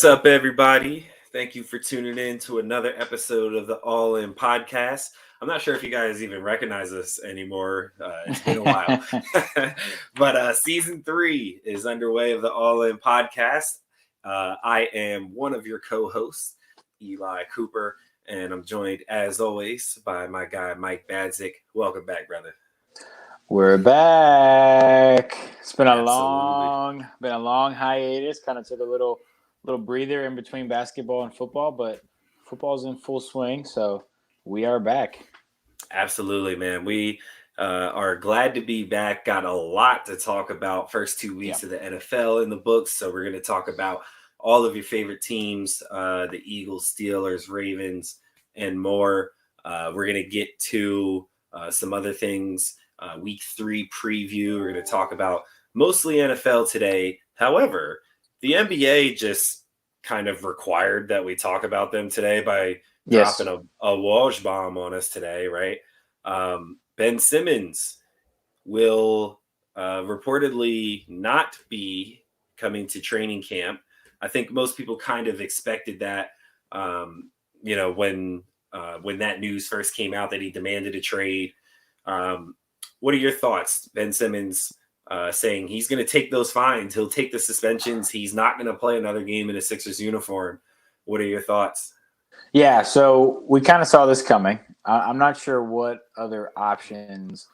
What's up, everybody? Thank you for tuning in to another episode of the All In Podcast. I'm not sure if you guys even recognize us anymore. It's been a while. But season 3 is underway of the All In Podcast. I am one of your co-hosts, Eli Cooper, and I'm joined, as always, by my guy, Mike Badzik. Welcome back, brother. We're back. It's been a Absolutely. long hiatus. Kind of took a little breather in between basketball and football, but football's in full swing, so we are back. Absolutely, man. We are glad to be back. Got a lot to talk about. First 2 weeks of the NFL in the books, so we're going to talk about all of your favorite teams: the Eagles, Steelers, Ravens, and more. We're going to get to some other things. Week 3 preview. We're going to talk about mostly NFL today. However, the NBA just kind of required that we talk about them today by dropping a Walsh bomb on us today, right? Ben Simmons will reportedly not be coming to training camp. I think most people kind of expected that, when that news first came out that he demanded a trade. What are your thoughts? Ben Simmons saying he's going to take those fines. He'll take the suspensions. He's not going to play another game in a Sixers uniform. What are your thoughts? Yeah, so we kind of saw this coming. I'm not sure what other options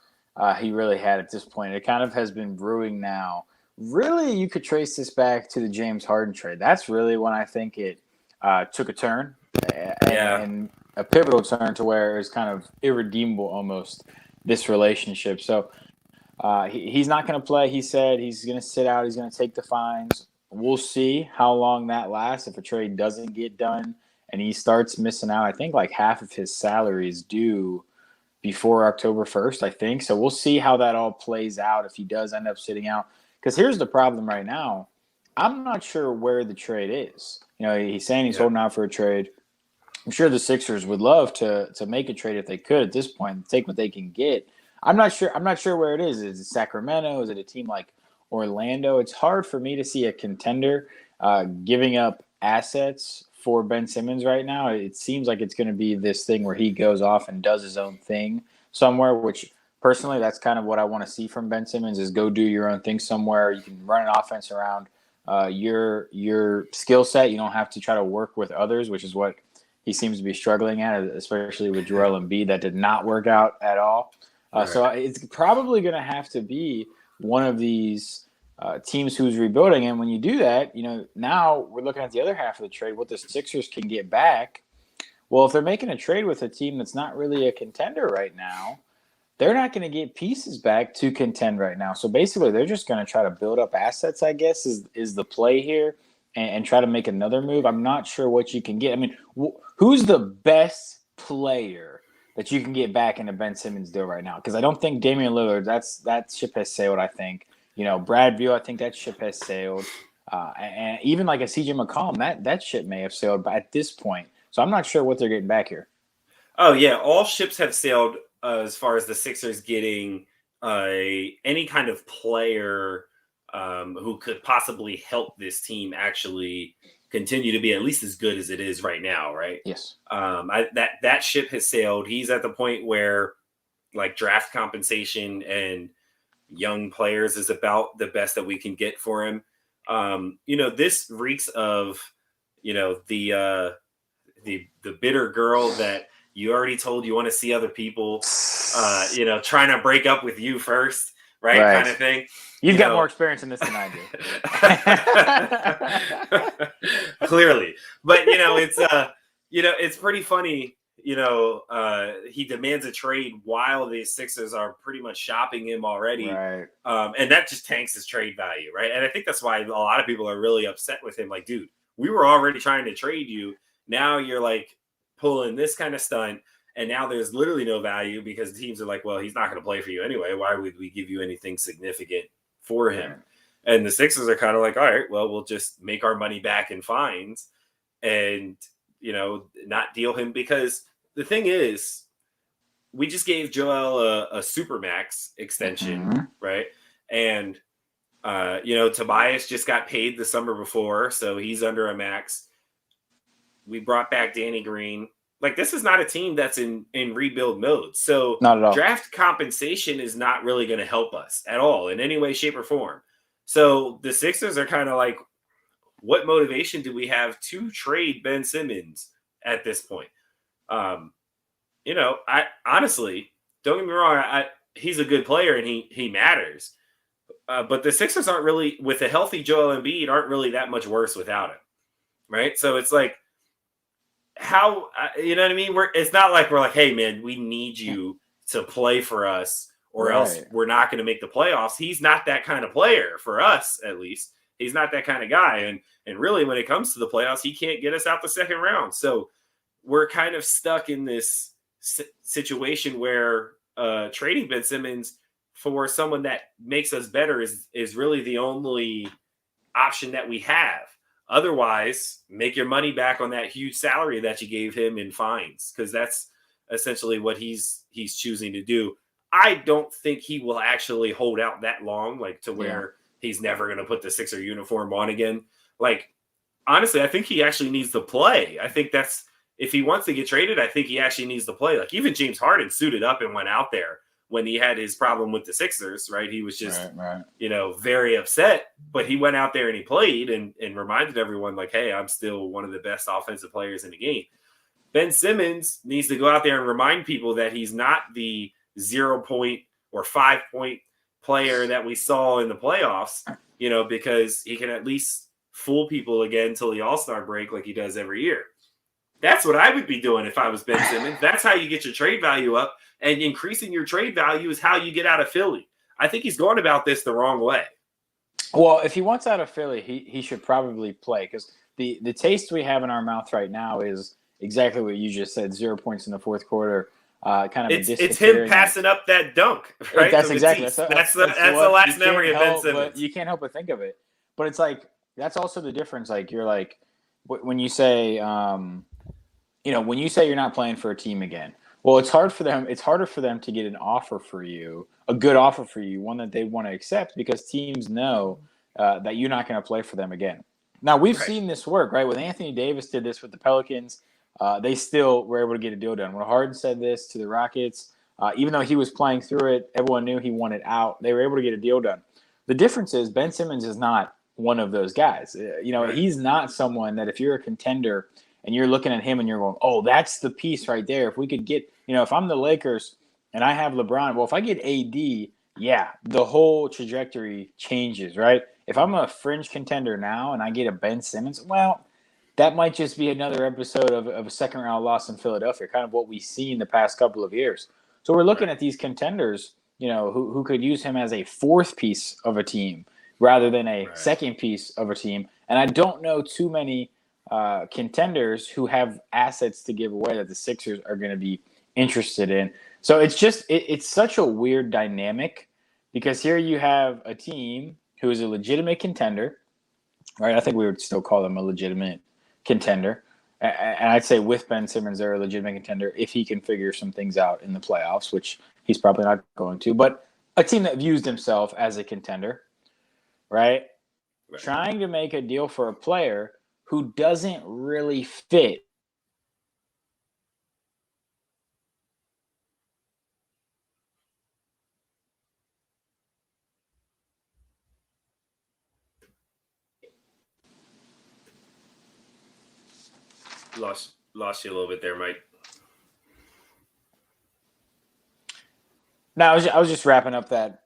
he really had at this point. It kind of has been brewing now. Really, you could trace this back to the James Harden trade. That's really when I think it took a turn and a pivotal turn to where it was kind of irredeemable almost, this relationship. So he's not going to play. He said he's going to sit out. He's going to take the fines. We'll see how long that lasts. If a trade doesn't get done and he starts missing out, I think like half of his salary is due before October 1st, I think. So we'll see how that all plays out if he does end up sitting out. Because here's the problem right now. I'm not sure where the trade is. He's saying he's holding out for a trade. I'm sure the Sixers would love to make a trade if they could at this point, take what they can get. I'm not sure where it is. Is it Sacramento? Is it a team like Orlando? It's hard for me to see a contender giving up assets for Ben Simmons right now. It seems like it's going to be this thing where he goes off and does his own thing somewhere, which personally, that's kind of what I want to see from Ben Simmons is go do your own thing somewhere. You can run an offense around your skill set. You don't have to try to work with others, which is what he seems to be struggling at, especially with Joel Embiid. That did not work out at all. So it's probably going to have to be one of these teams who's rebuilding. And when you do that, now we're looking at the other half of the trade, what the Sixers can get back. Well, if they're making a trade with a team that's not really a contender right now, they're not going to get pieces back to contend right now. So basically, they're just going to try to build up assets, I guess, is the play here, and try to make another move. I'm not sure what you can get. I mean, who's the best player that you can get back in a Ben Simmons deal right now? Because I don't think Damian Lillard, that ship has sailed, I think. Brad Beal, I think that ship has sailed. And even like a CJ McCollum, that ship may have sailed at this point. So I'm not sure what they're getting back here. Oh, yeah. All ships have sailed as far as the Sixers getting any kind of player who could possibly help this team actually continue to be at least as good as it is right now, right? Yes. That ship has sailed. He's at the point where like draft compensation and young players is about the best that we can get for him. This reeks of, the bitter girl that you already told you want to see other people, trying to break up with you first, right? Kind of thing. You've got more experience in this than I do. Clearly. But, it's pretty funny. He demands a trade while the Sixers are pretty much shopping him already. Right. And that just tanks his trade value, right? And I think that's why a lot of people are really upset with him. Like, dude, we were already trying to trade you. Now you're like pulling this kind of stunt. And now there's literally no value because the teams are like, well, he's not going to play for you anyway. Why would we give you anything significant for him? And the Sixers are kind of like, all right, well, we'll just make our money back in fines and, not deal him. Because the thing is, we just gave Joel a Supermax extension, right? And Tobias just got paid the summer before, so he's under a max. We brought back Danny Green. Like, this is not a team that's in rebuild mode. So Not at all. draft compensation is not really going to help us at all in any way, shape, or form. So the Sixers are kind of like, what motivation do we have to trade Ben Simmons at this point? I honestly, don't get me wrong, he's a good player and he matters. But the Sixers aren't really, with a healthy Joel Embiid, aren't really that much worse without him, right? So it's like, how, you know what I mean? It's not like we're like, hey man, we need you to play for us, or else we're not going to make the playoffs. He's not that kind of player for us, at least. He's not that kind of guy, and really, when it comes to the playoffs, he can't get us out the second round. So we're kind of stuck in this situation where trading Ben Simmons for someone that makes us better is really the only option that we have. Otherwise, make your money back on that huge salary that you gave him in fines, because that's essentially what he's choosing to do. I don't think he will actually hold out that long, like to where he's never going to put the Sixer uniform on again. Like, honestly, I think he actually needs to play. I think that's, if he wants to get traded, I think he actually needs to play. Like, even James Harden suited up and went out there when he had his problem with the Sixers, right? He was just, very upset, but he went out there and he played and reminded everyone, like, hey, I'm still one of the best offensive players in the game. Ben Simmons needs to go out there and remind people that he's not the 0-point or 5-point player that we saw in the playoffs, because he can at least fool people again until the All-Star break like he does every year. That's what I would be doing if I was Ben Simmons. That's how you get your trade value up, and increasing your trade value is how you get out of Philly. I think he's going about this the wrong way. Well, if he wants out of Philly, he should probably play, because the taste we have in our mouth right now is exactly what you just said: 0 points in the fourth quarter. It's him passing up that dunk, right? That's exactly that's the last memory of Ben Simmons. But you can't help but think of it. But it's like, that's also the difference. Like, you're like, when you say, when you say you're not playing for a team again, well, it's harder for them to get an offer for you, a good offer for you, one that they want to accept, because teams know that you're not going to play for them again. Now, we've seen this work, right? When Anthony Davis did this with the Pelicans, they still were able to get a deal done. When Harden said this to the Rockets, even though he was playing through it, everyone knew he wanted out. They were able to get a deal done. The difference is Ben Simmons is not one of those guys. He's not someone that, if you're a contender and you're looking at him and you're going, oh, that's the piece right there. If we could get, if I'm the Lakers and I have LeBron, well, if I get AD, the whole trajectory changes, right? If I'm a fringe contender now and I get a Ben Simmons, well, that might just be another episode of a second-round loss in Philadelphia, kind of what we've seen the past couple of years. So we're looking at these contenders, who could use him as a fourth piece of a team rather than a second piece of a team. And I don't know too many contenders who have assets to give away that the Sixers are going to be interested in. So it's just it's such a weird dynamic, because here you have a team who is a legitimate contender, right? I think we would still call them a legitimate contender. And I'd say with Ben Simmons, they're a legitimate contender if he can figure some things out in the playoffs, which he's probably not going to. But a team that views himself as a contender, right? Trying to make a deal for a player who doesn't really fit. Lost you a little bit there, Mike. No, I was just wrapping up that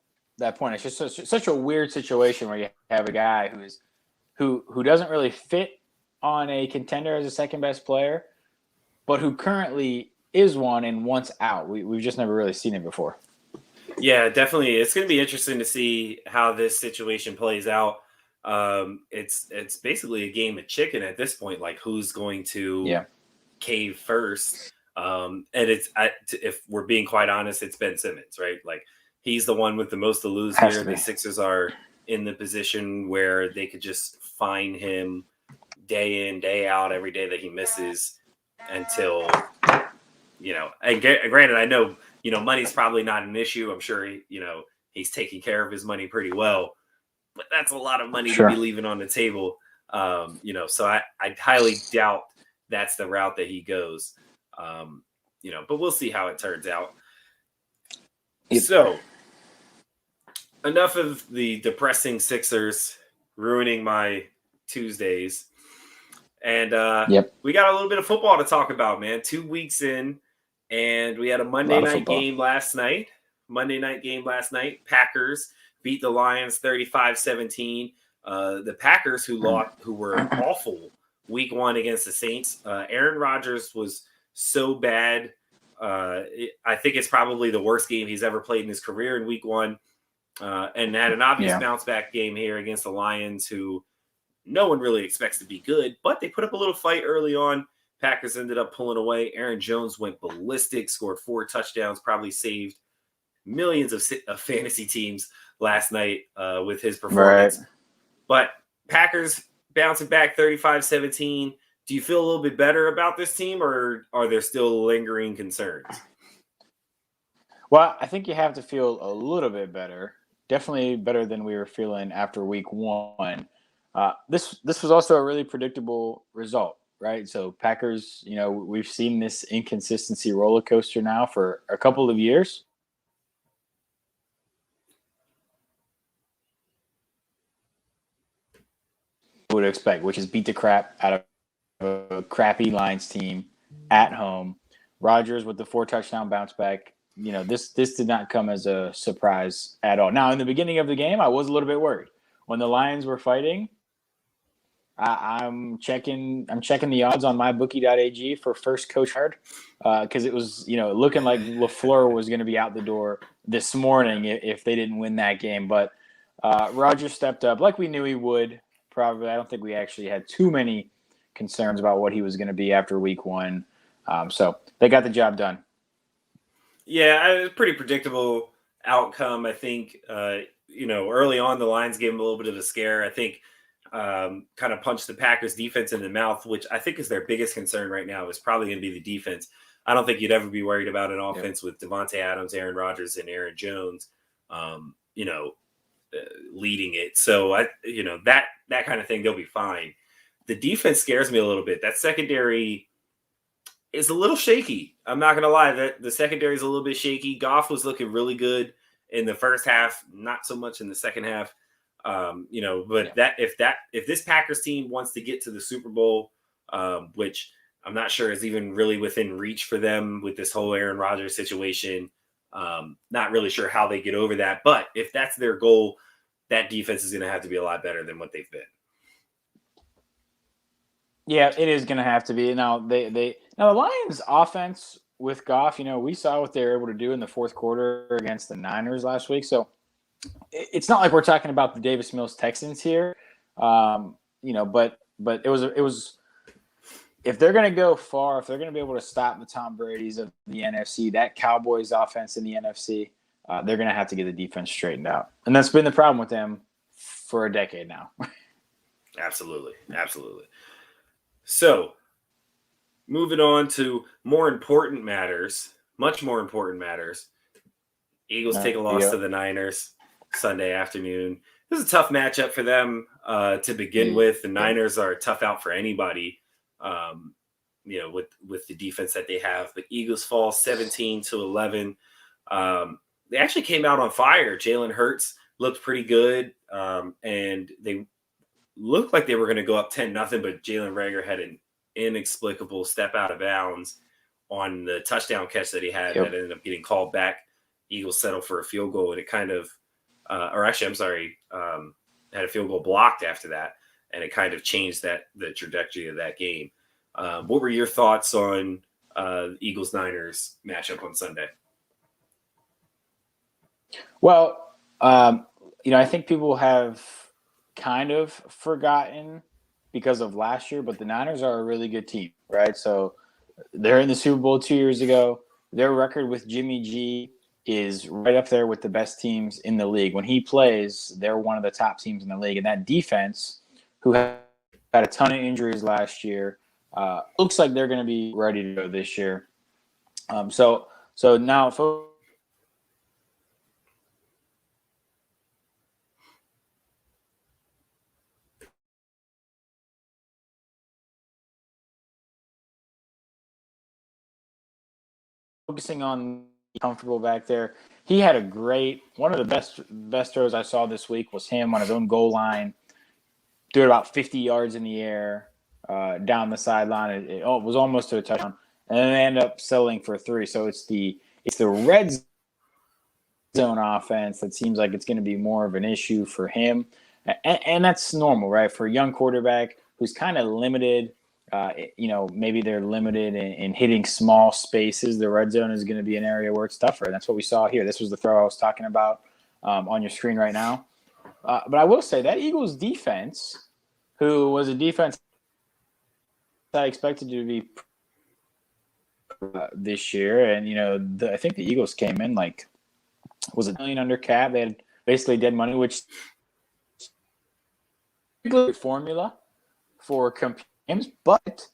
point. It's just such a weird situation where you have a guy who doesn't really fit on a contender as a second best player, but who currently is one and wants out. We've just never really seen it before. Yeah, definitely. It's going to be interesting to see how this situation plays out. It's basically a game of chicken at this point. Like, who's going to cave first? And if we're being quite honest, it's Ben Simmons, right? Like, he's the one with the most to lose here. The Sixers are in the position where they could just fine him day in, day out, every day that he misses until, and granted, I know, money's probably not an issue. I'm sure he's taking care of his money pretty well. but that's a lot of money to Sure. be leaving on the table. So I highly doubt that's the route that he goes. But we'll see how it turns out. Yep. So enough of the depressing Sixers ruining my Tuesdays. And Yep. we got a little bit of football to talk about, man. 2 weeks in, and we had a A Monday lot of night football. game last night. Packers beat the Lions 35-17. The Packers, who were awful week 1 against the Saints. Aaron Rodgers was so bad. I think it's probably the worst game he's ever played in his career in week 1. And had an obvious bounce back game here against the Lions, who no one really expects to be good, but they put up a little fight early on. Packers ended up pulling away. Aaron Jones went ballistic, scored 4 touchdowns, probably saved millions of fantasy teams last night with his performance. Right. But Packers bouncing back 35-17. Do you feel a little bit better about this team, or are there still lingering concerns? Well, I think you have to feel a little bit better. Definitely better than we were feeling after week 1. This was also a really predictable result, right? So Packers, we've seen this inconsistency roller coaster now for a couple of years. Would expect, which is beat the crap out of a crappy Lions team at home. Rodgers with the 4 touchdown bounce back. This did not come as a surprise at all. Now, in the beginning of the game, I was a little bit worried when the Lions were fighting. I'm checking the odds on mybookie.ag for first coach hired because it was looking like LaFleur was going to be out the door this morning if they didn't win that game. But Rodgers stepped up like we knew he would. Probably, I don't think we actually had too many concerns about what he was going to be after week 1. So they got the job done. Yeah, it was a pretty predictable outcome. I think, early on, the Lions gave him a little bit of a scare. I think kind of punched the Packers defense in the mouth, which I think is their biggest concern right now is probably going to be the defense. I don't think you'd ever be worried about an offense with Devontae Adams, Aaron Rodgers, and Aaron Jones, leading it. So that kind of thing, they'll be fine. The defense scares me a little bit. That secondary is a little shaky. I'm not going to lie. That the secondary is a little bit shaky. Goff was looking really good in the first half, not so much in the second half. If this Packers team wants to get to the Super Bowl, which I'm not sure is even really within reach for them with this whole Aaron Rodgers situation, not really sure how they get over that. But if that's their goal, that defense is going to have to be a lot better than what they've been. Yeah, it is going to have to be. Now the Lions offense with Goff, we saw what they were able to do in the fourth quarter against the Niners last week. So it's not like we're talking about the Davis Mills Texans here, but it was if they're going to go far, if they're going to be able to stop the Tom Brady's of the NFC, that Cowboys offense in the NFC, they're going to have to get the defense straightened out, and that's been the problem with them for a decade now. Absolutely. So, moving on to more important matters, much more important matters. Eagles take a loss to the Niners Sunday afternoon. This is a tough matchup for them to begin with. The Niners are a tough out for anybody, with the defense that they have. But Eagles fall 17-11. They actually came out on fire. Jalen Hurts looked pretty good, and they looked like they were going to go up 10-0, but Jalen Reagor had an inexplicable step out of bounds on the touchdown catch that he had that ended up getting called back. Eagles settled for a field goal, and it kind of had a field goal blocked after that, and it kind of changed the trajectory of that game. What were your thoughts on Eagles-Niners matchup on Sunday? Well, I think people have kind of forgotten because of last year, but the Niners are a really good team, right? So they're in the Super Bowl 2 years ago. Their record with Jimmy G is right up there with the best teams in the league. When he plays, they're one of the top teams in the league. And that defense, who had a ton of injuries last year, looks like they're going to be ready to go this year. So now, focusing on comfortable back there. He had one of the best throws I saw this week was him on his own goal line, threw it about 50 yards in the air down the sideline. It was almost to a touchdown, and then they end up settling for 3. So it's the red zone offense that seems like it's going to be more of an issue for him, and that's normal, right? For a young quarterback who's kind of limited. Maybe they're limited in hitting small spaces. The red zone is going to be an area where it's tougher. And that's what we saw here. This was the throw I was talking about on your screen right now. But I will say that Eagles defense, who was a defense I expected to be this year, and I think the Eagles came in was it $1 million under cap? They had basically dead money, which formula for games, but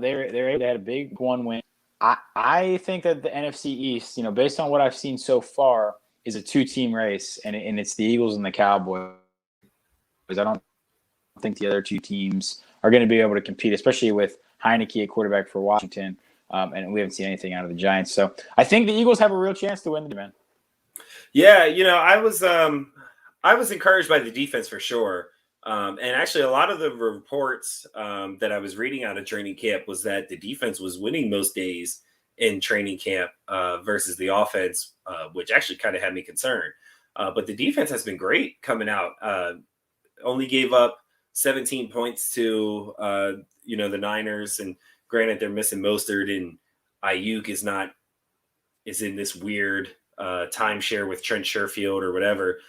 they had a big one win. I think that the NFC East, based on what I've seen so far, is a 2-team race, and it's the Eagles and the Cowboys. I don't think the other 2 teams are going to be able to compete, especially with Heineke at quarterback for Washington, and we haven't seen anything out of the Giants. So I think the Eagles have a real chance to win the division. Yeah, I was encouraged by the defense for sure. And actually, a lot of the reports that I was reading out of training camp was that the defense was winning most days in training camp versus the offense, which actually kind of had me concerned. But the defense has been great coming out. Only gave up 17 points to the Niners, and granted they're missing Mostert, and Ayuk is in this weird timeshare with Trent Sherfield or whatever.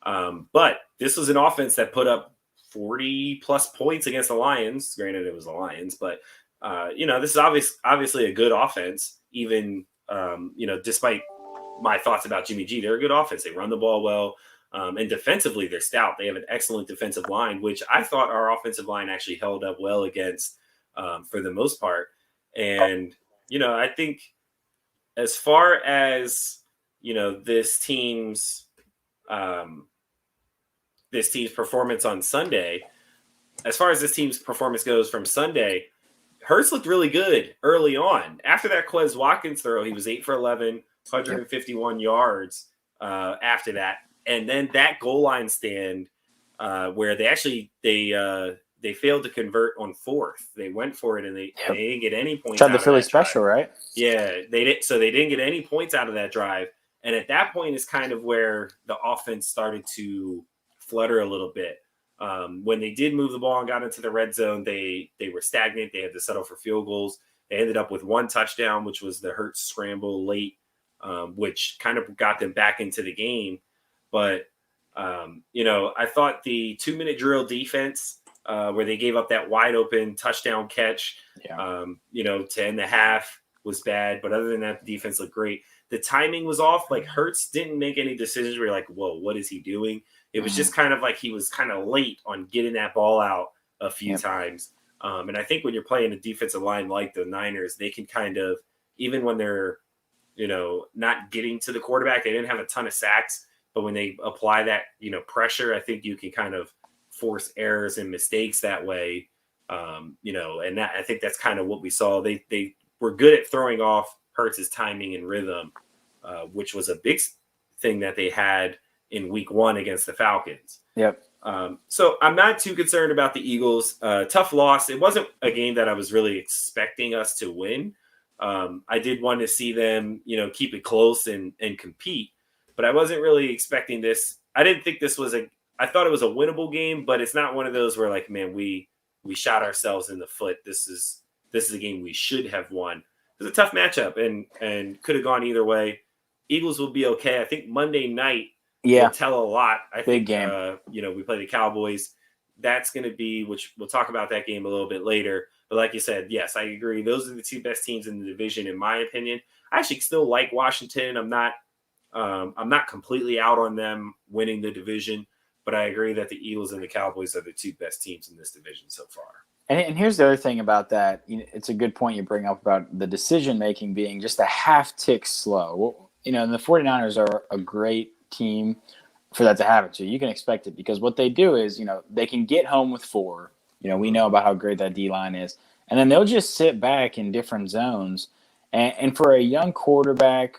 But this was an offense that put up 40 plus points against the Lions. Granted, it was the Lions, but this is obviously a good offense. Even despite my thoughts about Jimmy G, they're a good offense. They run the ball well, and defensively they're stout. They have an excellent defensive line, which I thought our offensive line actually held up well against for the most part. And I think as far as this team's performance on Sunday, as far as this team's performance goes from Sunday, Hurts looked really good early on. After that Quez Watkins throw, he was 8 for 11, 151 yards after that. And then that goal line stand where they failed to convert on 4th. They went for it and they didn't get any points. Tried the Philly special, right? Yeah, they did. So they didn't get any points out of that drive. And at that point is kind of where the offense started to flutter a little bit. When they did move the ball and got into the red zone, they were stagnant. They had to settle for field goals. They ended up with 1 touchdown, which was the Hurts scramble late, which kind of got them back into the game. But, I thought the 2-minute drill defense, where they gave up that wide open touchdown catch, to end the half was bad. But other than that, the defense looked great. The timing was off. Like Hurts didn't make any decisions where you're like, whoa, what is he doing? It was just kind of like he was kind of late on getting that ball out a few times. And I think when you're playing a defensive line like the Niners, they can kind of, even when they're, not getting to the quarterback, they didn't have a ton of sacks. But when they apply that, pressure, I think you can kind of force errors and mistakes that way. And that, I think that's kind of what we saw. They were good at throwing off Hurts' timing and rhythm, which was a big thing that they had in week 1 against the Falcons. Yep. So I'm not too concerned about the Eagles. Tough loss. It wasn't a game that I was really expecting us to win. I did want to see them, keep it close and compete, but I wasn't really expecting this. I didn't think this was I thought it was a winnable game, but it's not one of those where like, man, we shot ourselves in the foot. This is a game we should have won. It was a tough matchup and could have gone either way. Eagles will be okay. I think Monday night will tell a lot. I think, game. We play the Cowboys. That's going to be, which we'll talk about that game a little bit later. But like you said, yes, I agree. Those are the 2 best teams in the division, in my opinion. I actually still like Washington. I'm not completely out on them winning the division, but I agree that the Eagles and the Cowboys are the 2 best teams in this division so far. And here's the other thing about that. It's a good point you bring up about the decision-making being just a half tick slow. And the 49ers are a great team for that to happen. So you can expect it because what they do is, they can get home with 4. We know about how great that D-line is. And then they'll just sit back in different zones And for a young quarterback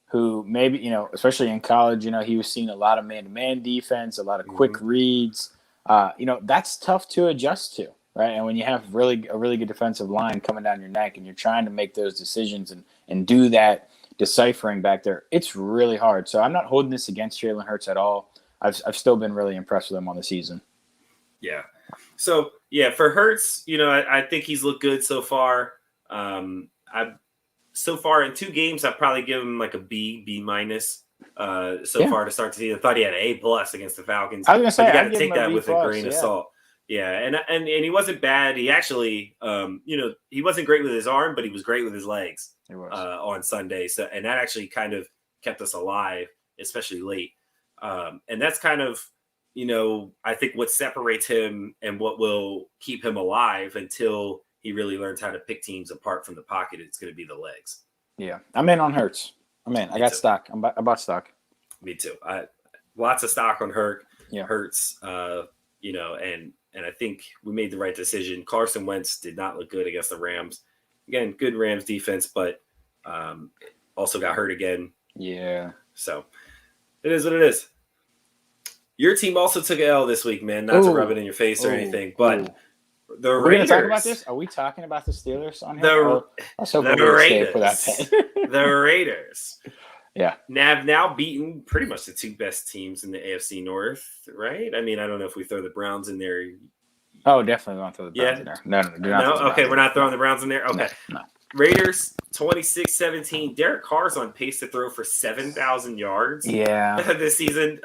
who maybe, especially in college, he was seeing a lot of man-to-man defense, a lot of quick reads. That's tough to adjust to, right? And when you have a really good defensive line coming down your neck and you're trying to make those decisions and do that deciphering back there, it's really hard. So I'm not holding this against Jalen Hurts at all. I've still been really impressed with him on the season. Yeah. So, for Hurts, I think he's looked good so far. So far in 2 games, I'd probably give him like a B minus far to start the season. I thought he had an A+ against the Falcons. I was going to say, you got to take that with a grain of salt. Yeah, and he wasn't bad. He actually, he wasn't great with his arm, but he was great with his legs on Sunday. So, and that actually kind of kept us alive, especially late. And that's kind of, I think what separates him and what will keep him alive until he really learns how to pick teams apart from the pocket. It's going to be the legs. Yeah, I'm in on Hurts. I got stock. I bought stock. Me too. Lots of stock on Hurts. And I think we made the right decision. Carson Wentz did not look good against the Rams. Again, good Rams defense, but also got hurt again. Yeah. So it is what it is. Your team also took an L this week, man. Not to rub it in your face or anything, but the Raiders. We're going to talk about this? Are we talking about the Steelers on here? The Raiders. The Raiders. Yeah. Have now beaten pretty much the 2 best teams in the AFC North, right? I mean, I don't know if we throw the Browns in there. Oh, definitely won't throw the Browns in there. No. Okay, we're not throwing the Browns in there? Okay. No. Raiders, 26-17. Derek Carr's on pace to throw for 7,000 yards this season.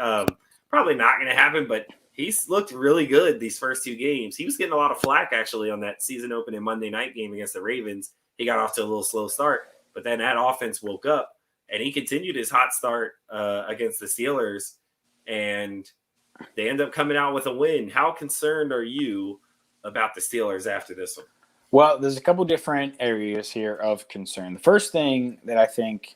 Probably not going to happen, but he's looked really good these first 2 games. He was getting a lot of flack, actually, on that season-opening Monday night game against the Ravens. He got off to a little slow start, but then that offense woke up, and he continued his hot start against the Steelers, and they end up coming out with a win. How concerned are you about the Steelers after this one? Well, there's a couple different areas here of concern. The first thing that I think,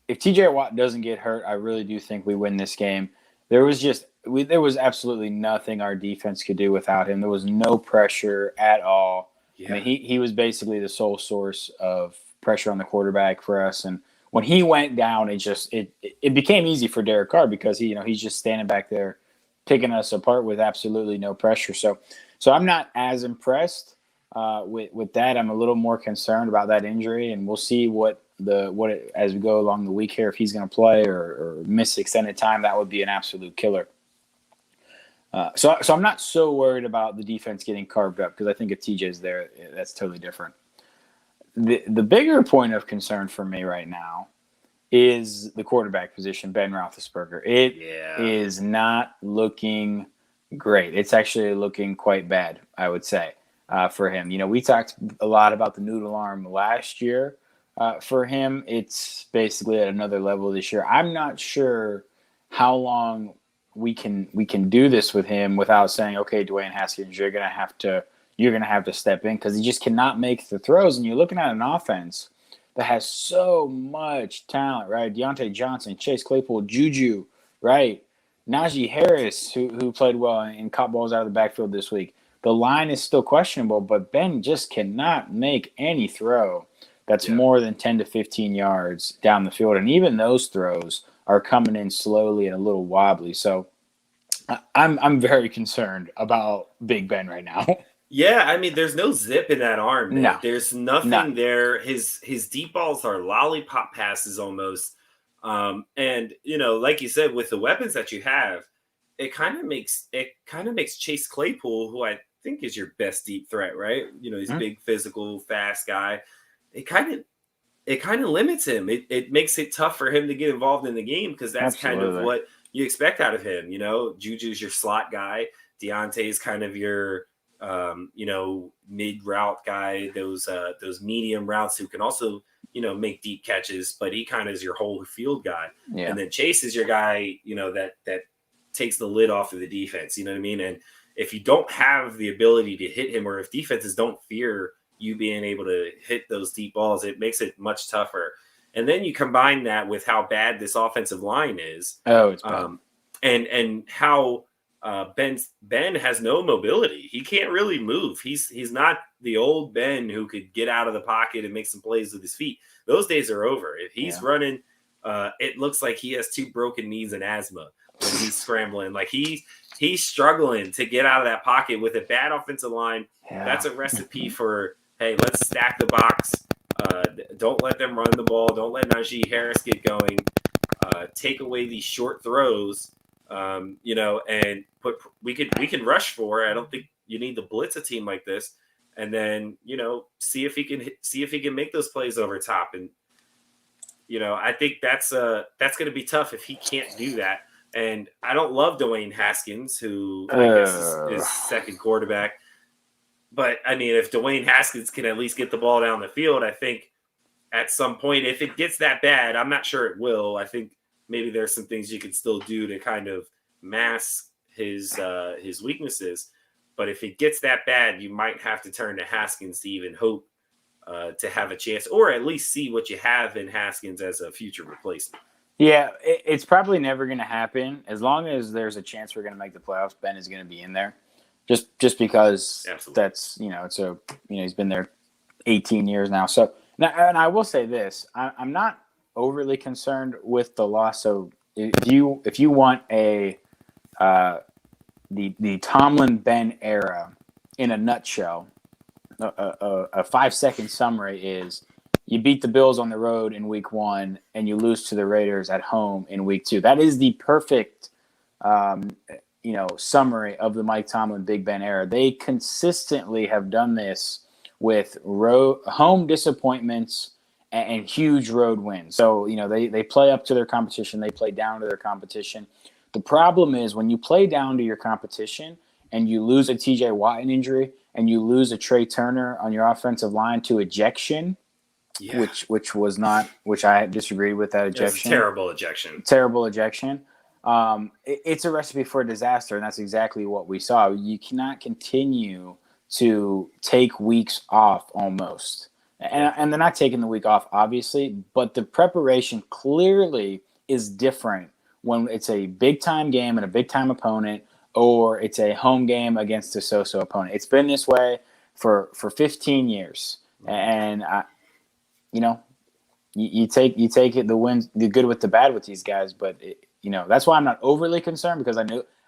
if TJ Watt doesn't get hurt, I really do think we win this game. There was absolutely nothing our defense could do without him. There was no pressure at all. Yeah. I mean, he was basically the sole source of pressure on the quarterback for us. And when he went down, it became easy for Derek Carr because he's just standing back there picking us apart with absolutely no pressure. So I'm not as impressed with that. I'm a little more concerned about that injury, and we'll see as we go along the week here, if he's going to play or miss extended time. That would be an absolute killer. So I'm not so worried about the defense getting carved up because I think if TJ's there, that's totally different. The bigger point of concern for me right now is the quarterback position, Ben Roethlisberger. It is not looking great. It's actually looking quite bad, I would say, for him. We talked a lot about the noodle arm last year. For him, it's basically at another level this year. I'm not sure how long we can do this with him without saying, okay, Dwayne Haskins, you're gonna have to step in because he just cannot make the throws. And you're looking at an offense that has so much talent, right? Deontay Johnson, Chase Claypool, Juju, right? Najee Harris, who played well and caught balls out of the backfield this week. The line is still questionable, but Ben just cannot make any throw that's more than 10 to 15 yards down the field. And even those throws are coming in slowly and a little wobbly. So I'm very concerned about Big Ben right now. Yeah, I mean, there's no zip in that arm. Man. No. There's nothing there. His deep balls are lollipop passes almost. And, like you said, with the weapons that you have, it kind of makes Chase Claypool, who I think is your best deep threat, right? He's a big, physical, fast guy. It kind of limits him. It makes it tough for him to get involved in the game because that's kind of what you expect out of him. Juju's your slot guy. Deontay's kind of your mid route guy. Those medium routes who can also make deep catches, but he kind of is your whole field guy. Yeah. And then Chase is your guy. That takes the lid off of the defense. You know what I mean? And if you don't have the ability to hit him, or if defenses don't fear you being able to hit those deep balls, it makes it much tougher. And then you combine that with how bad this offensive line is. Oh, it's bad. And how Ben has no mobility. He can't really move. He's not the old Ben who could get out of the pocket and make some plays with his feet. Those days are over. If he's running, it looks like he has 2 broken knees and asthma when he's scrambling. Like he's struggling to get out of that pocket with a bad offensive line. Yeah. That's a recipe for, hey, let's stack the box. Don't let them run the ball. Don't let Najee Harris get going. Take away these short throws. And we can rush for it. I don't think you need to blitz a team like this, and then see if he can make those plays over top. And I think that's going to be tough if he can't do that. And I don't love Dwayne Haskins, who I guess is second quarterback. But I mean, if Dwayne Haskins can at least get the ball down the field, I think at some point, if it gets that bad, I'm not sure it will. I think maybe there's some things you can still do to kind of mask his weaknesses. But if it gets that bad, you might have to turn to Haskins to even hope to have a chance, or at least see what you have in Haskins as a future replacement. Yeah, it's probably never going to happen. As long as there's a chance we're going to make the playoffs, Ben is going to be in there. Just because Absolutely. That's he's been there 18 years now. So now, and I will say this, I'm not overly concerned with the loss. So if you want the Tomlin Ben era in a nutshell, a 5-second summary is you beat the Bills on the road in week 1 and you lose to the Raiders at home in week 2. That is the perfect summary of the Mike Tomlin Big Ben era. They consistently have done this with home disappointments and huge road wins. So, they play up to their competition. They play down to their competition. The problem is when you play down to your competition and you lose a TJ Watt injury and you lose a Trey Turner on your offensive line to ejection, which I disagreed with that ejection. Terrible ejection. Terrible ejection. It's a recipe for disaster, and that's exactly what we saw. You cannot continue to take weeks off almost. And they're not taking the week off, obviously, but the preparation clearly is different when it's a big-time game and a big-time opponent, or it's a home game against a so-so opponent. It's been this way for 15 years. And, you take it, the wins, the good with the bad with these guys, but that's why I'm not overly concerned, because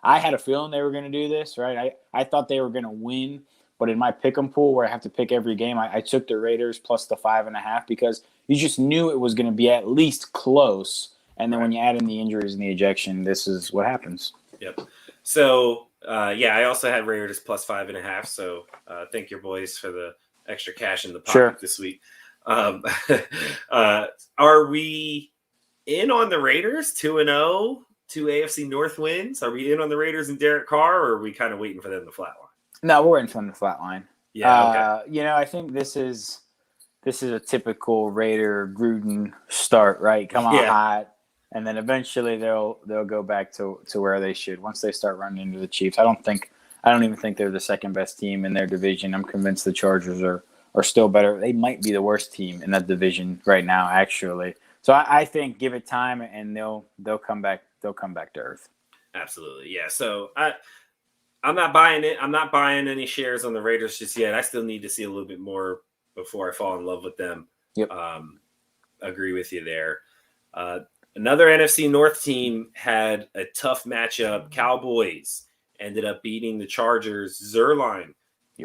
I had a feeling they were going to do this, right? I thought they were going to win, but in my pick'em pool where I have to pick every game, I took the Raiders plus the 5.5 because you just knew it was going to be at least close. And then when you add in the injuries and the ejection, this is what happens. Yep. So I also had Raiders plus 5.5. So thank your boys for the extra cash in the pocket this week. Are we in on the Raiders 2-0, 2 AFC North wins? Are we in on the Raiders and Derek Carr, or are we kind of waiting for them to flatline? No, we're in from the flat line. Yeah, okay. I think this is a typical Raider Gruden start, right? Come on hot, and then eventually they'll go back to where they should once they start running into the Chiefs. I don't even think they're the second best team in their division. I'm convinced the Chargers are still better. They might be the worst team in that division right now, actually. So I think give it time and they'll come back. They'll come back to earth. Absolutely, yeah. So I'm not buying it. I'm not buying any shares on the Raiders just yet. I still need to see a little bit more before I fall in love with them. Yep. Agree with you there. Another NFC North team had a tough matchup. Cowboys ended up beating the Chargers. Zerline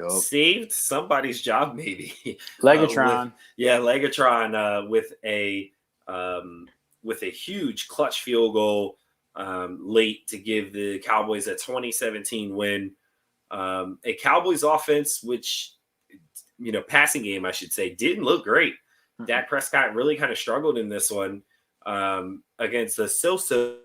saved somebody's job, maybe. Legatron. Legatron with a huge clutch field goal late to give the Cowboys a 2017 win. A Cowboys offense, which, passing game, I should say, didn't look great. Mm-hmm. Dak Prescott really kind of struggled in this one against the so-so.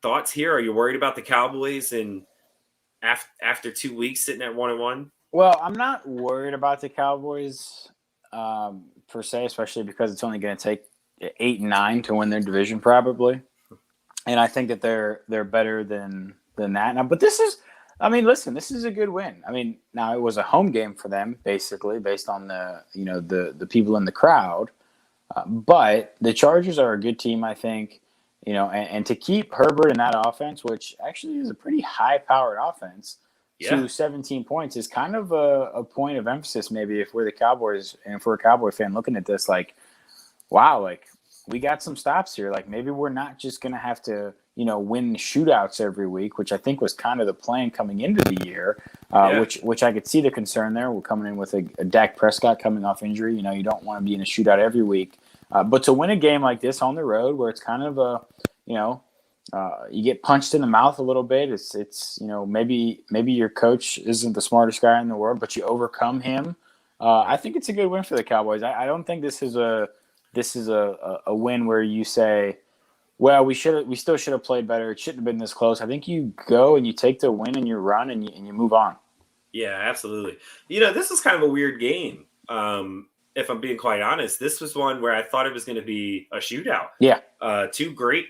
Thoughts here? Are you worried about the Cowboys and after 2 weeks sitting at 1-1? Well, I'm not worried about the Cowboys per se, especially because it's only going to take 8 and 9 to win their division probably, and I think that they're better than that now. But this is I mean, listen, this is a good win. I mean, now it was a home game for them, basically, based on the people in the crowd. But the Chargers are a good team, I think. And to keep Herbert in that offense, which actually is a pretty high-powered offense, Yeah. to 17 points is kind of a point of emphasis. Maybe if we're the Cowboys and if we're a Cowboy fan looking at this, like, wow, like we got some stops here. Like maybe we're not just going to have to, win shootouts every week, which I think was kind of the plan coming into the year, which I could see the concern there. We're coming in with a Dak Prescott coming off injury. You don't want to be in a shootout every week. But to win a game like this on the road where it's kind of you get punched in the mouth a little bit. It's maybe your coach isn't the smartest guy in the world, but you overcome him. I think it's a good win for the Cowboys. I don't think this is a win where you say, well, we still should have played better. It shouldn't have been this close. I think you go and you take the win and you run and you move on. Yeah, absolutely. This was kind of a weird game. If I'm being quite honest, this was one where I thought it was going to be a shootout. Yeah. Two great,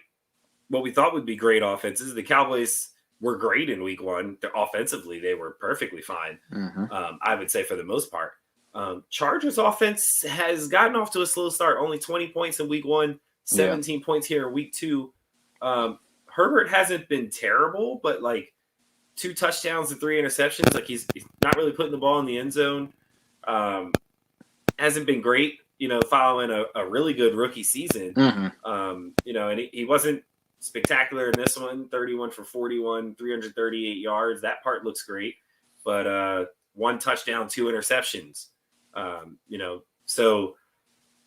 what we thought would be great offenses. The Cowboys were great in week one. Offensively, they were perfectly fine. Mm-hmm. I would say for the most part. Chargers offense has gotten off to a slow start. Only 20 points in week one, 17 points here in week two. Herbert hasn't been terrible, but like 2 touchdowns and 3 interceptions. Like he's not really putting the ball in the end zone. Hasn't been great, following a really good rookie season. Mm-hmm. And he wasn't spectacular in this one, 31 for 41, 338 yards. That part looks great. But 1 touchdown, 2 interceptions. So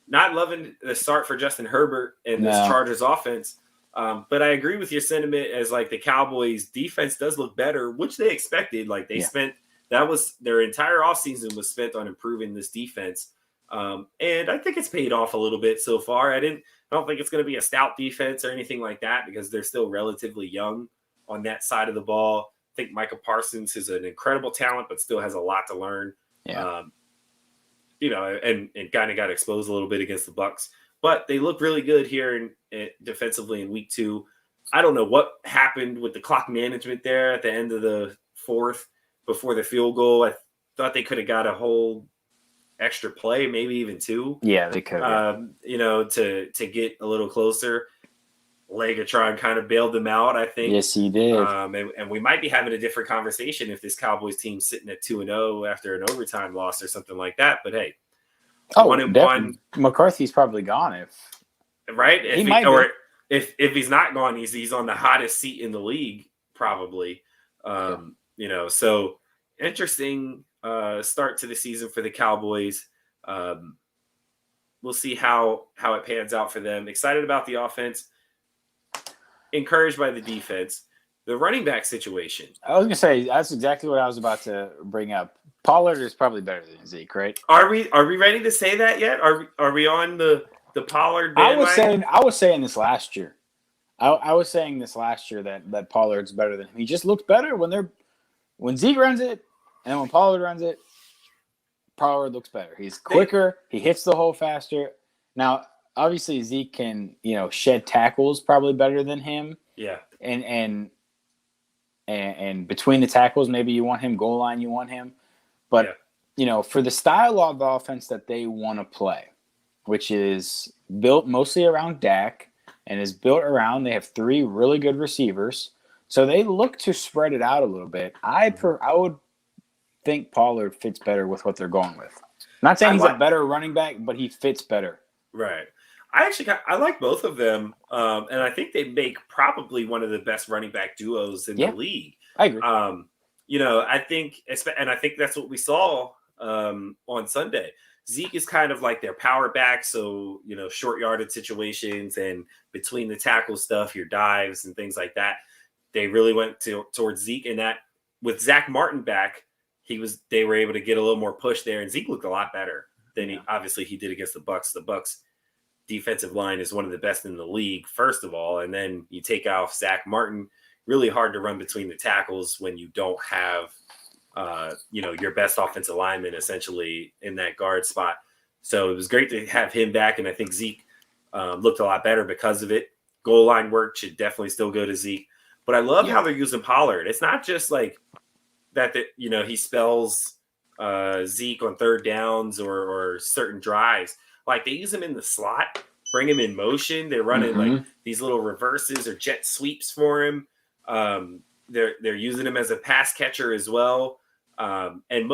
not loving the start for Justin Herbert and this Chargers offense. But I agree with your sentiment as like the Cowboys defense does look better, which they expected. Like they spent, that was their entire offseason was spent on improving this defense. And I think it's paid off a little bit so far. I don't think it's going to be a stout defense or anything like that because they're still relatively young on that side of the ball. I think Micah Parsons is an incredible talent, but still has a lot to learn. Yeah. And kind of got exposed a little bit against the Bucs, but they look really good here defensively in week 2. I don't know what happened with the clock management there at the end of the 4th before the field goal. I thought they could have got a whole extra play, maybe even 2. Yeah, they could. To get a little closer. Legatron kind of bailed them out, I think. Yes, he did. And we might be having a different conversation if this Cowboys team's sitting at 2-0 after an overtime loss or something like that. But hey, 1-1. McCarthy's probably gone right. If if he's not gone, he's on the hottest seat in the league probably. So interesting start to the season for the Cowboys. We'll see how it pans out for them. Excited about the offense. Encouraged by the defense. The running back situation. I was going to say, that's exactly what I was about to bring up. Pollard is probably better than Zeke, right? Are we ready to say that yet? Are we on the Pollard bandwagon? I was saying this last year. I was saying this last year that Pollard's better than him. He just looks better when Zeke runs it and when Pollard runs it, Pollard looks better. He's quicker. He hits the hole faster. Now, obviously, Zeke can, shed tackles probably better than him. Yeah. And between the tackles, maybe you want him, goal line, you want him. But, for the style of offense that they want to play, which is built mostly around Dak and is built around, they have 3 really good receivers. So they look to spread it out a little bit. I would think Pollard fits better with what they're going with. I'm not saying he's a better running back, but he fits better. Right. I like both of them, and I think they make probably one of the best running back duos in the league. I agree. I think that's what we saw on Sunday. Zeke is kind of like their power back, so short yardage situations and between the tackle stuff, your dives and things like that. They really went towards Zeke, and that with Zach Martin back, they were able to get a little more push there, and Zeke looked a lot better than he did against the Bucs. The Bucs defensive line is one of the best in the league, first of all, and then you take off Zach Martin. Really hard to run between the tackles when you don't have, your best offensive lineman essentially in that guard spot. So it was great to have him back, and I think Zeke looked a lot better because of it. Goal line work should definitely still go to Zeke. But I love how they're using Pollard. It's not just like that he spells Zeke on third downs or certain drives. Like they use him in the slot, bring him in motion. They're running like these little reverses or jet sweeps for him. They're using him as a pass catcher as well. And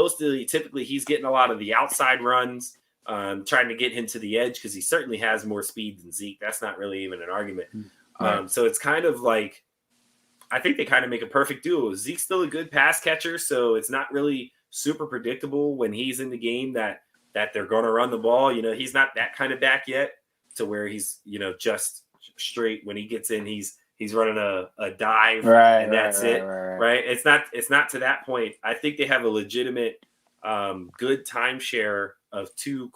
typically he's getting a lot of the outside runs, trying to get him to the edge because he certainly has more speed than Zeke. That's not really even an argument. Right. So it's kind of like, I think they kind of make a perfect duo. Zeke's still a good pass catcher, so it's not really super predictable when he's in the game that they're going to run the ball. He's not that kind of back yet to where he's, just straight. When he gets in, he's running a dive, and that's it. Right. It's not to that point. I think they have a legitimate, good timeshare of two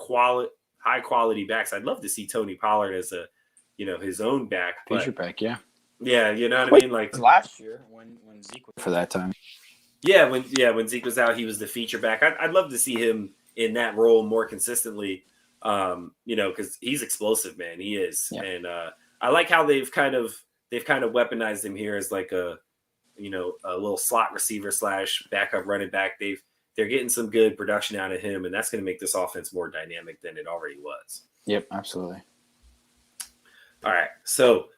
high quality backs. I'd love to see Tony Pollard as his own back. Feature back, yeah. Yeah, you know what I mean? Like last year when Zeke was for that time. Yeah, when Zeke was out, he was the feature back. I'd love to see him in that role more consistently. Because he's explosive, man. He is. Yeah. And I like how they've kind of weaponized him here as like a little slot receiver / backup running back. They're getting some good production out of him, and that's going to make this offense more dynamic than it already was. Yep, absolutely. All right, so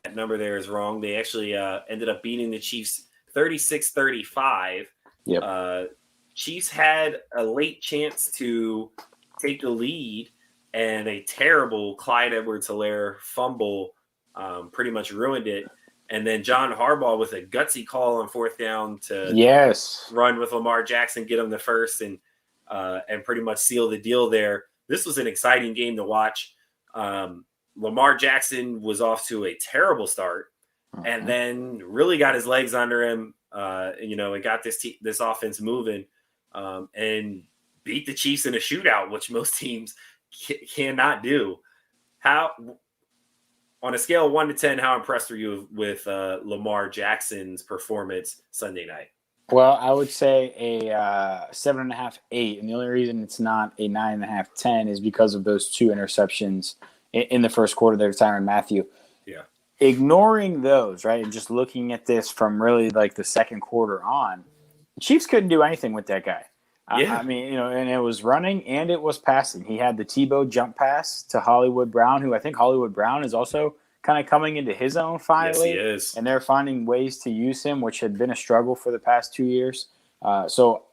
that number there is wrong. They actually ended up beating the Chiefs 36-35. Yep. Chiefs had a late chance to take the lead, and a terrible Clyde Edwards-Helaire fumble pretty much ruined it. And then John Harbaugh with a gutsy call on fourth down to run with Lamar Jackson, get him the first, and pretty much seal the deal there. This was an exciting game to watch. Lamar Jackson was off to a terrible start, and then really got his legs under him, and got this offense moving, and beat the Chiefs in a shootout, which most teams cannot do. How, on a scale of 1 to 10, how impressed were you with Lamar Jackson's performance Sunday night? Well, I would say a 7.5, 8, and the only reason it's not a 9.5, 10 is because of those two interceptions in the first quarter there, Tyrann Mathieu. Yeah. Ignoring those, right, and just looking at this from really like the second quarter on, the Chiefs couldn't do anything with that guy. Yeah. I mean, and it was running and it was passing. He had the Tebow jump pass to Hollywood Brown, who I think Hollywood Brown is also kind of coming into his own finally. Yes, he is. And they're finding ways to use him, which had been a struggle for the past 2 years. So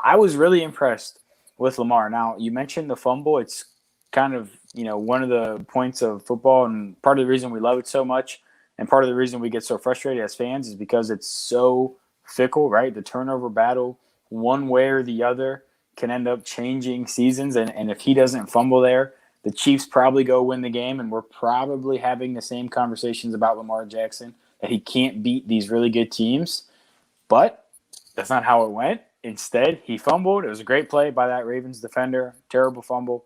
I was really impressed with Lamar. Now, you mentioned the fumble. It's kind of, one of the points of football, and part of the reason we love it so much, and part of the reason we get so frustrated as fans is because it's so fickle, right? The turnover battle, one way or the other, can end up changing seasons. And if he doesn't fumble there, the Chiefs probably go win the game, and we're probably having the same conversations about Lamar Jackson, that he can't beat these really good teams. But that's not how it went. Instead, he fumbled. It was a great play by that Ravens defender. Terrible fumble.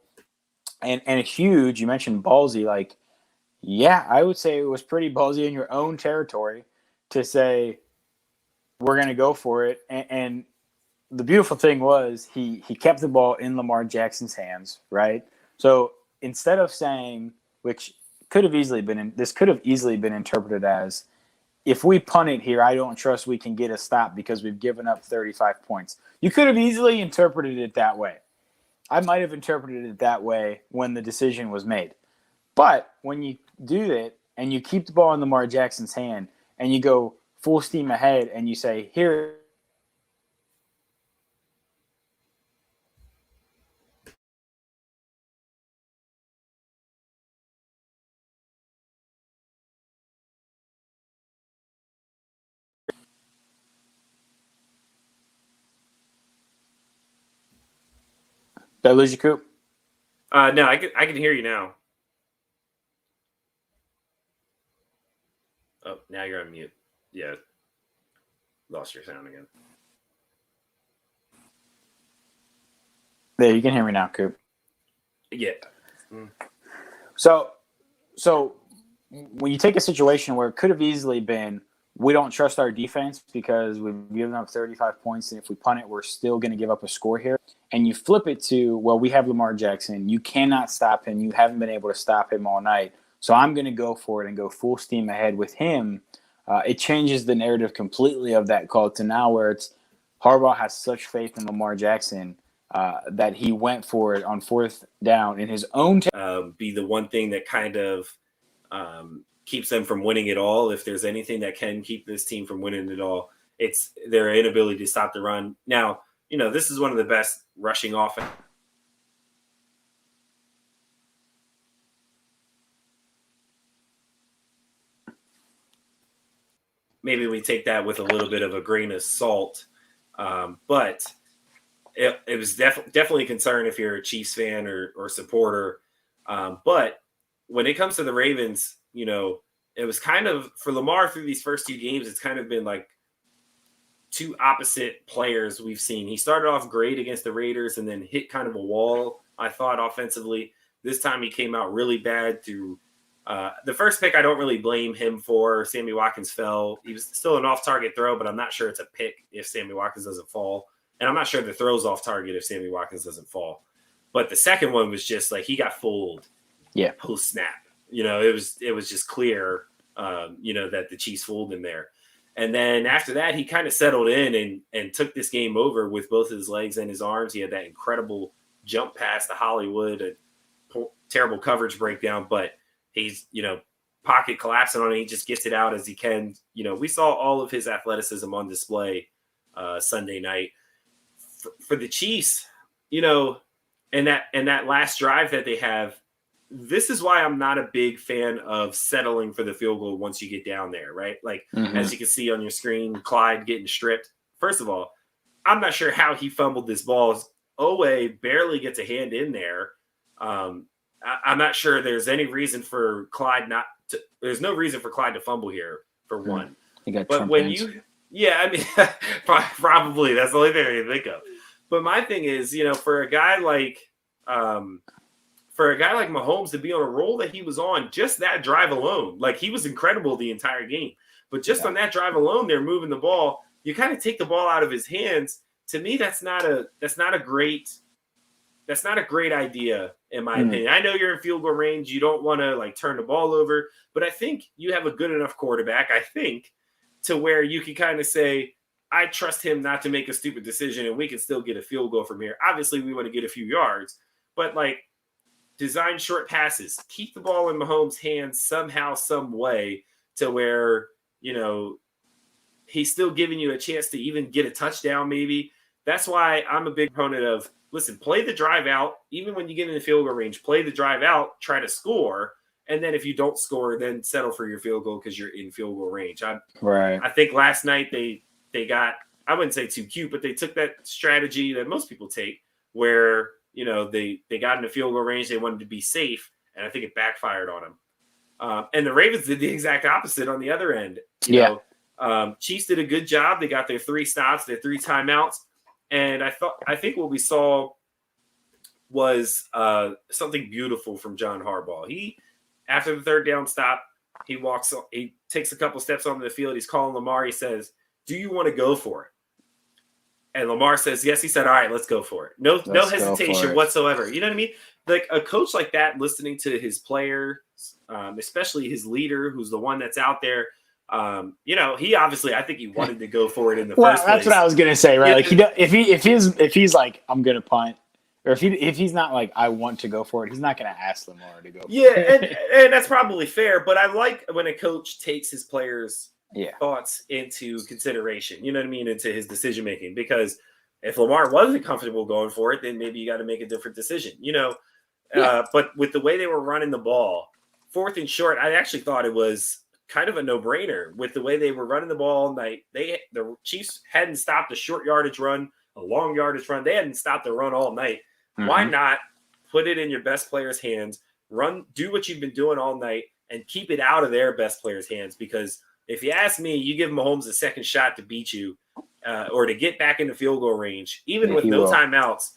And a huge, you mentioned ballsy, like, yeah, I would say it was pretty ballsy in your own territory to say, we're going to go for it. And the beautiful thing was he kept the ball in Lamar Jackson's hands, right? So instead of saying, which could have easily been interpreted as, if we punt it here, I don't trust we can get a stop because we've given up 35 points. You could have easily interpreted it that way. I might have interpreted it that way when the decision was made. But when you do that and you keep the ball in Lamar Jackson's hand and you go full steam ahead and you say, here, did I lose you, Coop? No, I can hear you now. Oh, now you're on mute. Yeah. Lost your sound again. There, you can hear me now, Coop. Yeah. So when you take a situation where it could have easily been, we don't trust our defense because we've given up 35 points, and if we punt it, we're still going to give up a score here. and you flip it to, well, we have Lamar Jackson. You cannot stop him. You haven't been able to stop him all night. So I'm going to go for it and go full steam ahead with him. It changes the narrative completely of that call to now where it's Harbaugh has such faith in Lamar Jackson that he went for it on fourth down in his own be the one thing that kind of keeps them from winning it all. If there's anything that can keep this team from winning it all, it's their inability to stop the run. Now, this is one of the best rushing offense. Maybe we take that with a little bit of a grain of salt, but it was definitely a concern if you're a Chiefs fan or supporter. But when it comes to the Ravens, it was kind of for Lamar through these first two games, it's kind of been like two opposite players we've seen. He started off great against the Raiders and then hit kind of a wall, I thought, offensively. This time he came out really bad through the first pick. I don't really blame him for. Sammy Watkins fell. He was still an off-target throw, but I'm not sure it's a pick if Sammy Watkins doesn't fall. And I'm not sure the throw's off target if Sammy Watkins doesn't fall. But the second one was just like he got fooled post-snap. It was just clear, that the Chiefs fooled him there. And then after that, he kind of settled in and took this game over with both his legs and his arms. He had that incredible jump pass to Hollywood, a terrible coverage breakdown, but he's, pocket collapsing on it. He just gets it out as he can. We saw all of his athleticism on display Sunday night. For the Chiefs, and that last drive that they have, this is why I'm not a big fan of settling for the field goal once you get down there, right? Like, as you can see on your screen, Clyde getting stripped. First of all, I'm not sure how he fumbled this ball. Owe barely gets a hand in there. I'm not sure there's any reason for Clyde there's no reason for Clyde to fumble here, for one. But when hands. Probably that's the only thing I can think of. But my thing is, for a guy like Mahomes to be on a roll that he was on, just that drive alone, like he was incredible the entire game. But just on that drive alone, they're moving the ball. You kind of take the ball out of his hands. To me, that's not a great idea, in my opinion. I know you're in field goal range. You don't want to turn the ball over, but I think you have a good enough quarterback, to where you can kind of say, I trust him not to make a stupid decision and we can still get a field goal from here. Obviously, we want to get a few yards, but design short passes, keep the ball in Mahomes' hands somehow, some way, to where, he's still giving you a chance to even get a touchdown maybe. That's why I'm a big proponent of, listen, play the drive out. Even when you get in the field goal range, play the drive out, try to score. And then if you don't score, then settle for your field goal because you're in field goal range. I think last night they got, I wouldn't say too cute, but they took that strategy that most people take where, they got in the field goal range. They wanted to be safe. And I think it backfired on them. And the Ravens did the exact opposite on the other end. Chiefs did a good job. They got their 3 stops, their 3 timeouts. And I think what we saw was something beautiful from John Harbaugh. After the third down stop, he takes a couple steps onto the field. He's calling Lamar. He says, do you want to go for it? And Lamar says, yes. He said, all right, let's go for it. No hesitation whatsoever. You know what I mean? Like a coach like that, listening to his players, especially his leader, who's the one that's out there. He obviously, I think he wanted to go for it in the first place. That's what I was gonna say, right? Yeah. Like if he's like, I'm gonna punt, or if he's not like, I want to go for it, he's not gonna ask Lamar to go for it. and that's probably fair. But I like when a coach takes his players' thoughts into consideration. You know what I mean? Into his decision making. Because if Lamar wasn't comfortable going for it, then maybe you got to make a different decision. But with the way they were running the ball, 4th and short, I actually thought it was kind of a no-brainer with the way they were running the ball all night. The Chiefs hadn't stopped a short yardage run, a long yardage run. They hadn't stopped the run all night. Why not put it in your best player's hands, do what you've been doing all night, and keep it out of their best player's hands? Because if you ask me, you give Mahomes a second shot to beat you or to get back into field goal range, even with no timeouts,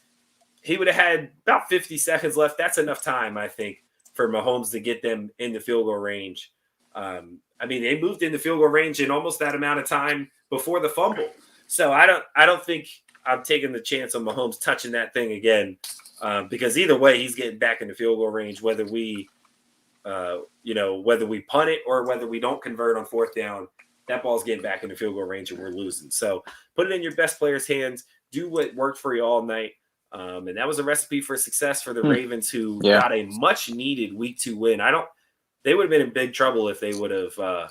he would have had about 50 seconds left. That's enough time, I think, for Mahomes to get them in the field goal range. They moved into field goal range in almost that amount of time before the fumble. So I don't think I'm taking the chance on Mahomes touching that thing again, because either way, he's getting back in the field goal range, whether we punt it or whether we don't convert on fourth down. That ball's getting back in the field goal range and we're losing. So put it in your best player's hands. Do what worked for you all night. And that was a recipe for success for the Ravens, who got a much needed week 2 win. They would have been in big trouble if they would have fell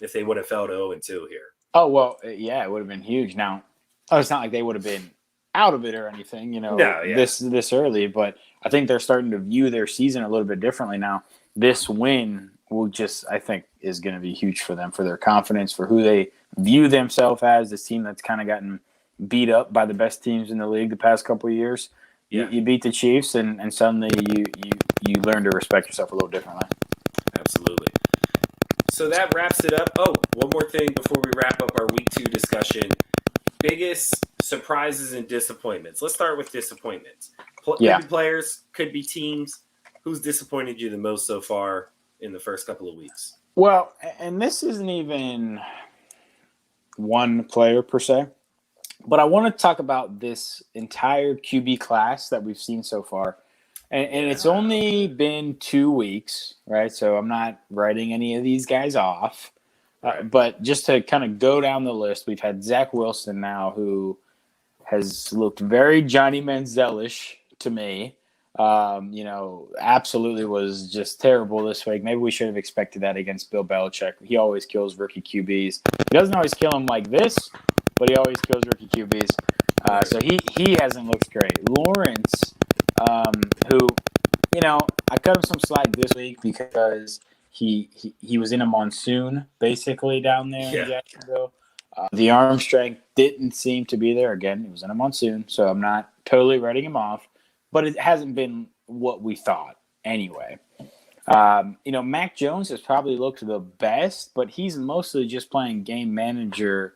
to 0-2 here. Oh, well, yeah, it would have been huge. Now, it's not like they would have been out of it or anything, this early, but I think they're starting to view their season a little bit differently now. This win I think is going to be huge for them, for their confidence, for who they view themselves as, this team that's kind of gotten beat up by the best teams in the league the past couple of years. Yeah. You beat the Chiefs, and suddenly you learn to respect yourself a little differently. Absolutely. So that wraps it up. Oh, one more thing before we wrap up our week 2 discussion. Biggest surprises and disappointments. Let's start with disappointments. Could be players, could be teams. Who's disappointed you the most so far in the first couple of weeks? Well, and this isn't even one player per se, but I want to talk about this entire QB class that we've seen so far. And it's only been 2 weeks, right? So I'm not writing any of these guys off. Right. But just to kind of go down the list, we've had Zach Wilson now, who has looked very Johnny Manziel-ish to me. Absolutely was just terrible this week. Maybe we should have expected that against Bill Belichick. He always kills rookie QBs. He doesn't always kill them like this, but he always kills rookie QBs. So he hasn't looked great. Lawrence, who, I cut him some slack this week because he was in a monsoon basically down there in Jacksonville. The arm strength didn't seem to be there. Again, it was in a monsoon, so I'm not totally writing him off. But it hasn't been what we thought anyway. Mac Jones has probably looked the best, but he's mostly just playing game manager.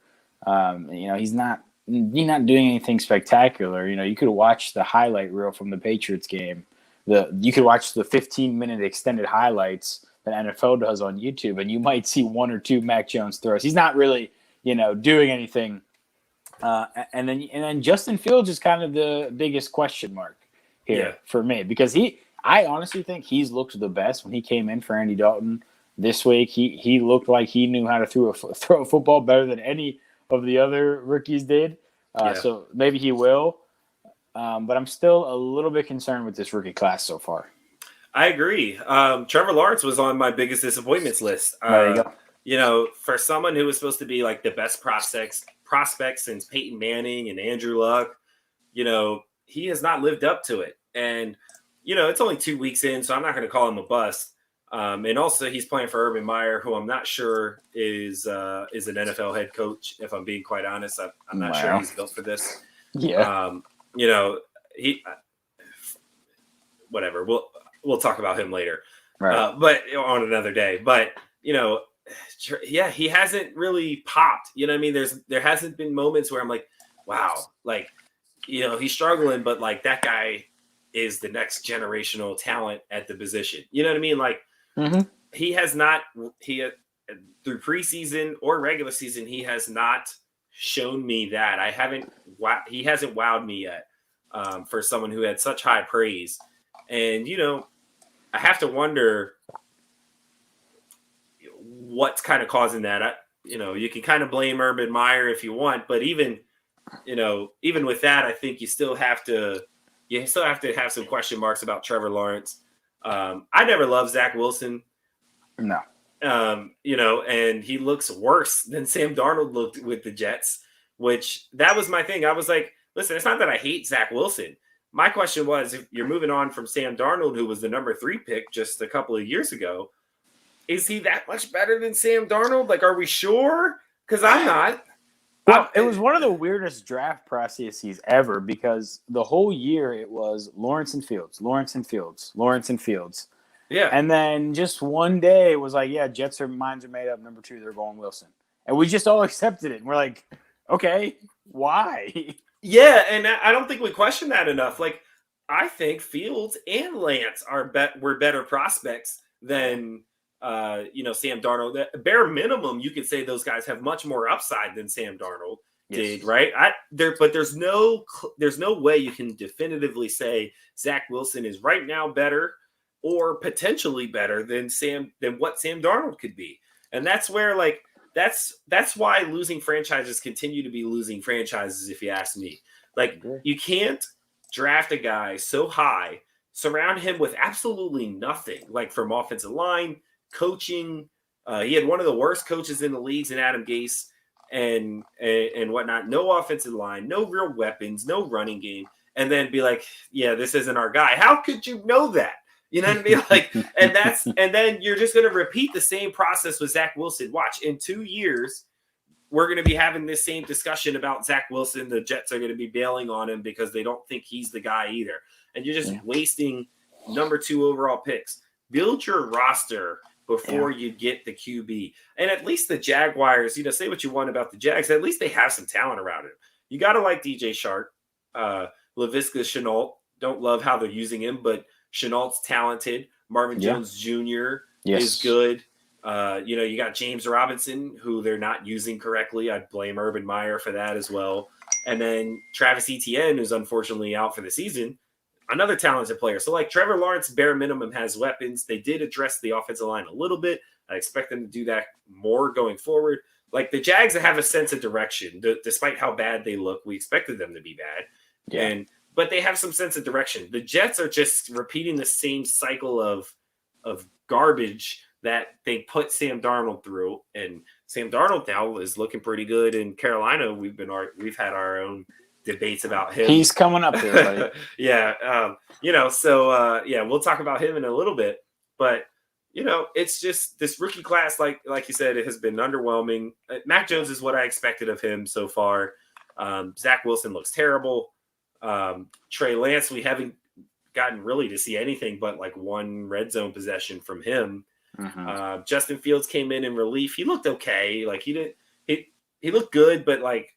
He's not doing anything spectacular. You could watch the highlight reel from the Patriots game. You could watch the 15-minute extended highlights that NFL does on YouTube, and you might see 1 or 2 Mac Jones throws. He's not really, doing anything. And then Justin Fields is kind of the biggest question mark here for me, because I honestly think he's looked the best when he came in for Andy Dalton this week. He looked like he knew how to throw a football better than any of the other rookies did. So maybe he will. But I'm still a little bit concerned with this rookie class so far. I agree. Trevor Lawrence was on my biggest disappointments list. There you go. For someone who was supposed to be like the best prospects since Peyton Manning and Andrew Luck, he has not lived up to it. And, it's only 2 weeks in, so I'm not going to call him a bust. And also he's playing for Urban Meyer, who I'm not sure is an NFL head coach. If I'm being quite honest, I'm not sure he's built for this. Yeah. Whatever. We'll talk about him later, right. But on another day. But he hasn't really popped. I mean, there hasn't been moments where I'm like, wow, like, he's struggling, but like that guy is the next generational talent at the position. You know what I mean? Like, he has not. Through preseason or regular season, he has not shown me that. He hasn't wowed me yet. For someone who had such high praise. And, I have to wonder what's kind of causing that. You can kind of blame Urban Meyer if you want, but even with that, I think you still have to have some question marks about Trevor Lawrence. I never loved Zach Wilson. No. And he looks worse than Sam Darnold looked with the Jets, which that was my thing. I was like, listen, it's not that I hate Zach Wilson. My question was, if you're moving on from Sam Darnold, who was the number 3 pick just a couple of years ago, is he that much better than Sam Darnold? Like, are we sure? Because I'm not. Well, it was one of the weirdest draft processes ever, because the whole year it was Lawrence and Fields. Yeah. And then just one day it was like, Jets minds are made up. Number 2, they're going Wilson. And we just all accepted it. And we're like, okay, why? Yeah, and I don't think we question that enough. Like, I think Fields and Lance were better prospects than Sam Darnold. Bare minimum, you could say those guys have much more upside than Sam Darnold. did, right? But there's no way you can definitively say Zach Wilson is right now better or potentially better than what Sam Darnold could be. And that's where that's why losing franchises continue to be losing franchises, if you ask me. Like, you can't draft a guy so high, surround him with absolutely nothing, like from offensive line, coaching. He had one of the worst coaches in the leagues in Adam Gase and whatnot. No offensive line, no real weapons, no running game, and then be like, yeah, this isn't our guy. How could you know that? You know what I mean? Like, and then you're just going to repeat the same process with Zach Wilson. Watch, in 2 years, we're going to be having this same discussion about Zach Wilson. The Jets are going to be bailing on him because they don't think he's the guy either. And you're just wasting number 2 overall picks. Build your roster before you get the QB. And at least the Jaguars, say what you want about the Jags, at least they have some talent around him. You got to like DJ Shark, Laviska Shenault. Don't love how they're using him, but Chenault's talented. Marvin Jones Jr. is good. You got James Robinson, who they're not using correctly. I'd blame Urban Meyer for that as well. And then Travis Etienne, who's unfortunately out for the season, another talented player. So, like, Trevor Lawrence, bare minimum, has weapons. They did address the offensive line a little bit. I expect them to do that more going forward. Like, the Jags have a sense of direction. Despite how bad they look, we expected them to be bad. Yeah. But they have some sense of direction. The Jets are just repeating the same cycle of garbage that they put Sam Darnold through. And Sam Darnold now is looking pretty good in Carolina. We've had our own debates about him. He's coming up here, buddy. We'll talk about him in a little bit. But, it's just this rookie class, like you said, it has been underwhelming. Mac Jones is what I expected of him so far. Zach Wilson looks terrible. Trey Lance, we haven't gotten really to see anything but like one red zone possession from him. Mm-hmm. Justin Fields came in relief. He looked okay. Like, he looked good, but like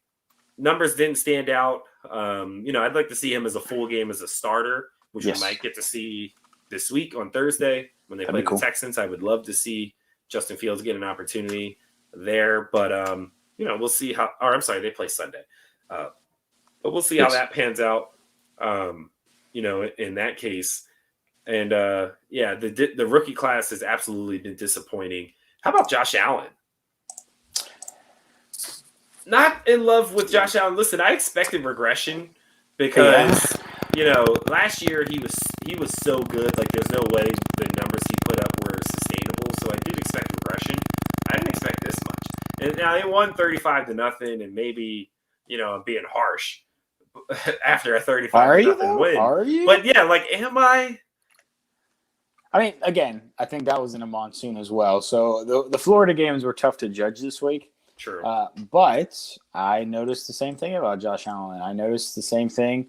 numbers didn't stand out. I'd like to see him as a full game as a starter, which we might get to see this week on Thursday when they play the Texans. I would love to see Justin Fields get an opportunity there, but we'll see how. Or I'm sorry, they play Sunday. But we'll see how that pans out, in that case. And, the rookie class has absolutely been disappointing. How about Josh Allen? Not in love with Josh Allen. Listen, I expected regression because, last year he was so good. Like, there's no way the numbers he put up were sustainable. So I did expect regression. I didn't expect this much. And now they won 35-0, and maybe, I'm being harsh after a 35-0 win. Are you? But yeah, like, am I? I mean, again, I think that was in a monsoon as well. So the Florida games were tough to judge this week. True. But I noticed the same thing about Josh Allen. I noticed the same thing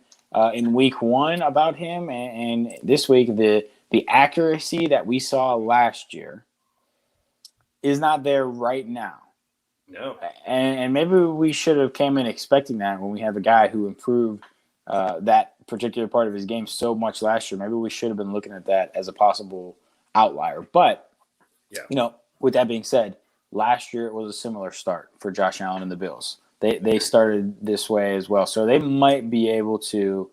in week 1 about him. And this week, the accuracy that we saw last year is not there right now. No. And maybe we should have came in expecting that when we have a guy who improved that particular part of his game so much last year. Maybe we should have been looking at that as a possible outlier. But, with that being said, last year it was a similar start for Josh Allen and the Bills. They started this way as well. So they might be able to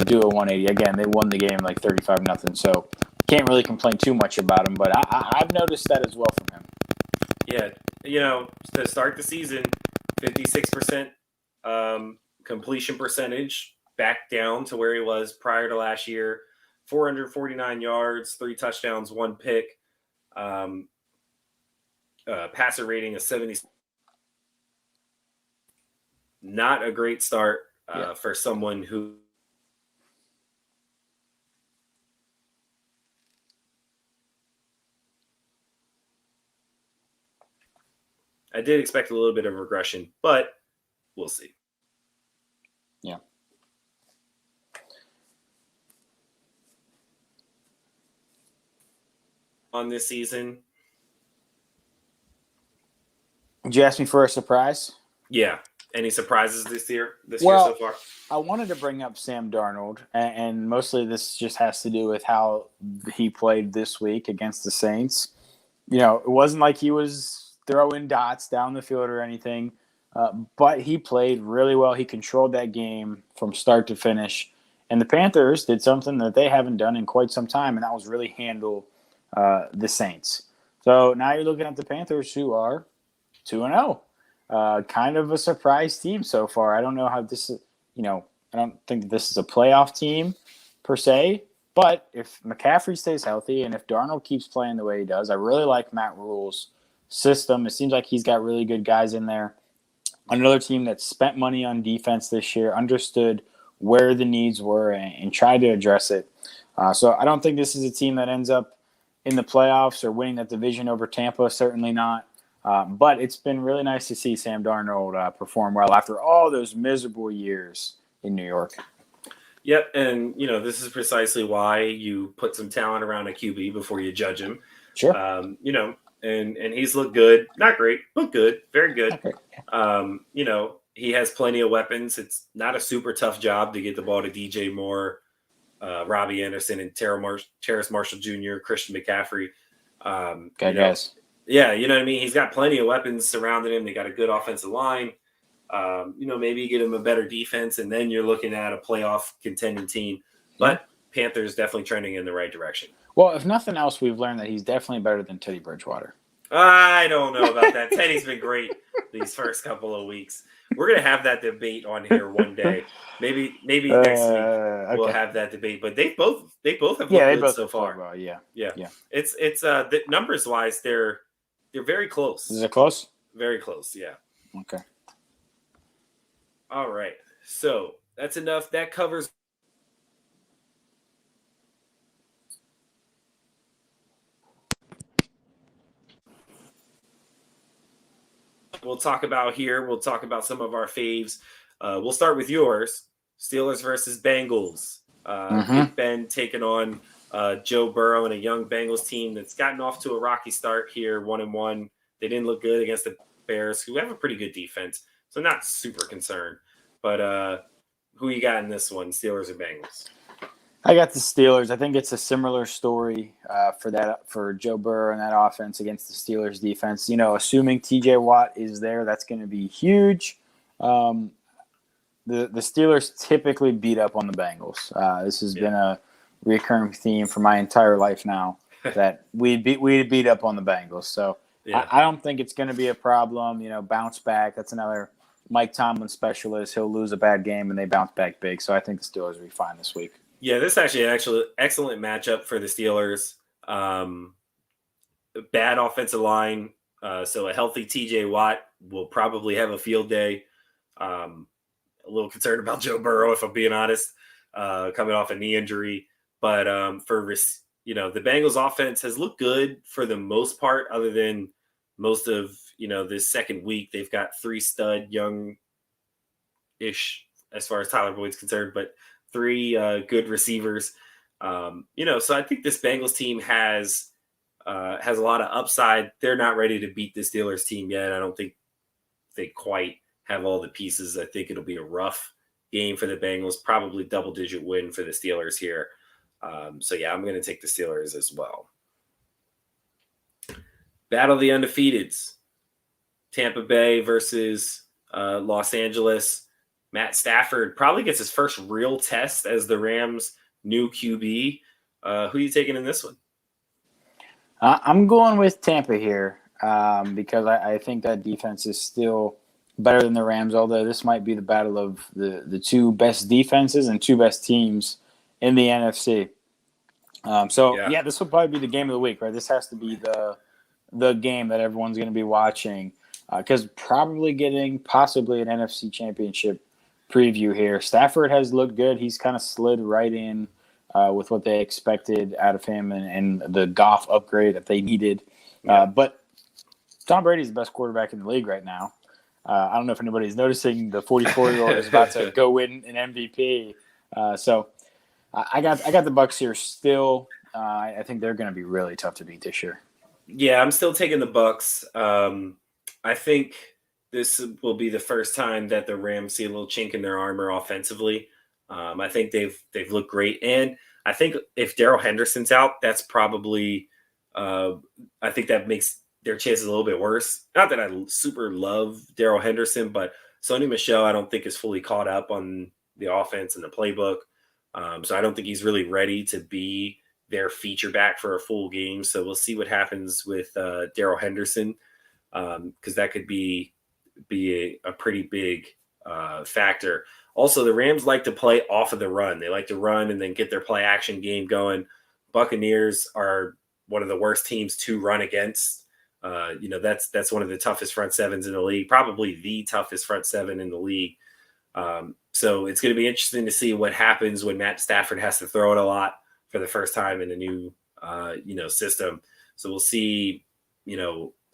do a 180. Again, they won the game like 35-0. So can't really complain too much about him. But I've noticed that as well from him. Yeah. To start the season, 56% completion percentage, back down to where he was prior to last year. 449 yards, 3 touchdowns, 1 pick. Passer rating of 70. Not a great start for someone who. I did expect a little bit of regression, but we'll see. Yeah. On this season. Did you ask me for a surprise? Yeah. Any surprises this year so far? I wanted to bring up Sam Darnold, and mostly this just has to do with how he played this week against the Saints. It wasn't like he was throwing dots down the field or anything. But he played really well. He controlled that game from start to finish. And the Panthers did something that they haven't done in quite some time, and that was really handle the Saints. So now you're looking at the Panthers, who are 2-0. Kind of a surprise team so far. I don't know how this is, I don't think that this is a playoff team per se, but if McCaffrey stays healthy and if Darnold keeps playing the way he does, I really like Matt Rule's system. It seems like he's got really good guys in there. Another team that spent money on defense this year, understood where the needs were and tried to address it. So I don't think this is a team that ends up in the playoffs or winning that division over Tampa, certainly not. But it's been really nice to see Sam Darnold perform well after all those miserable years in New York. Yep, and this is precisely why you put some talent around a QB before you judge him. Sure. And he's looked good, not great, but good, very good. Okay. He has plenty of weapons. It's not a super tough job to get the ball to DJ Moore, Robbie Anderson, and Terrace Marshall Jr., Christian McCaffrey. Good guys. Yeah, you know what I mean? He's got plenty of weapons surrounding him. They got a good offensive line. Maybe you get him a better defense, and then you're looking at a playoff contending team. But Panthers definitely trending in the right direction. Well, if nothing else, we've learned that he's definitely better than Teddy Bridgewater. I don't know about that. Teddy's been great these first couple of weeks. We're going to have that debate on here one day. Maybe next week we'll have that debate. But they both have looked good so far. Well, yeah. It's the numbers wise they're very close. Is it close? Very close. Yeah. Okay. All right. So that's enough. That covers. We'll talk about some of our faves. We'll start with yours. Steelers versus Bengals. Big Ben taking on Joe Burrow and a young Bengals team that's gotten off to a rocky start here, 1-1. They didn't look good against the Bears, who have a pretty good defense. So not super concerned. But who you got in this one, Steelers or Bengals? I got the Steelers. I think it's a similar story for Joe Burrow and that offense against the Steelers defense. Assuming TJ Watt is there, that's going to be huge. The Steelers typically beat up on the Bengals. This has been a recurring theme for my entire life now that we beat up on the Bengals. So I don't think it's going to be a problem. Bounce back. That's another Mike Tomlin specialist. He'll lose a bad game and they bounce back big. So I think the Steelers will be fine this week. Yeah, this is actually an excellent matchup for the Steelers. Bad offensive line, so a healthy TJ Watt will probably have a field day. A little concerned about Joe Burrow, if I'm being honest, coming off a knee injury. But the Bengals offense has looked good for the most part, other than most of this second week. They've got 3 stud young-ish, as far as Tyler Boyd's concerned, but 3 good receivers. So I think this Bengals team has a lot of upside. They're not ready to beat the Steelers team yet. I don't think they quite have all the pieces. I think it'll be a rough game for the Bengals, probably double-digit win for the Steelers here. I'm going to take the Steelers as well. Battle of the Undefeateds. Tampa Bay versus Los Angeles. Matt Stafford probably gets his first real test as the Rams' new QB. Who are you taking in this one? I'm going with Tampa here because I think that defense is still better than the Rams, although this might be the battle of the 2 best defenses and 2 best teams in the NFC. This will probably be the game of the week, right? This has to be the game that everyone's going to be watching because probably getting possibly an NFC championship preview here. Stafford has looked good. He's kind of slid right in with what they expected out of him and the Goff upgrade that they needed. But Tom Brady's the best quarterback in the league right now. I don't know if anybody's noticing the 44-year-old is about to go win an MVP. I got the Bucs here still. I think they're going to be really tough to beat this year. Yeah, I'm still taking the Bucs. I think this will be the first time that the Rams see a little chink in their armor offensively. I think they've looked great, and I think if Darrell Henderson's out, that's probably I think that makes their chances a little bit worse. Not that I super love Darrell Henderson, but Sony Michel, I don't think is fully caught up on the offense and the playbook. So I don't think he's really ready to be their feature back for a full game. So we'll see what happens with Darrell Henderson, because that could be a pretty big factor. Also, the Rams like to play off of the run. They like to run and then get their play action game going. Buccaneers are one of the worst teams to run against. That's one of the toughest front sevens in the league, probably the toughest front seven in the league. So it's going to be interesting to see what happens when Matt Stafford has to throw it a lot for the first time in a new, system. So we'll see,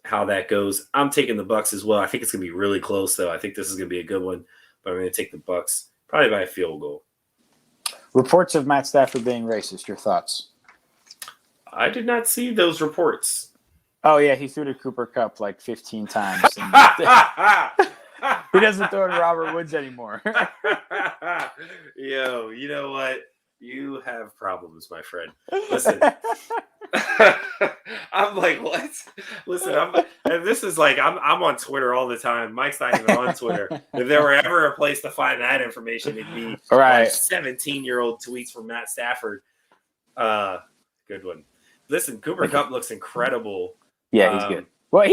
how that goes. I'm taking the Bucs as well. I think it's going to be really close, though. I think this is going to be a good one, but I'm going to take the Bucs probably by a field goal. Reports of Matt Stafford being racist. Your thoughts? I did not see those reports. Oh, yeah, he threw to Cooper Kupp like 15 times. He doesn't throw to Robert Woods anymore. Yo, you know what? You have problems, my friend. Listen. I'm like, what? Listen, this is like, I'm on Twitter all the time. Mike's not even on Twitter. If there were ever a place to find that information, it'd be right. 17-year-old tweets from Matt Stafford. Good one. Listen, Cooper Kupp looks incredible. Yeah, he's good. Well,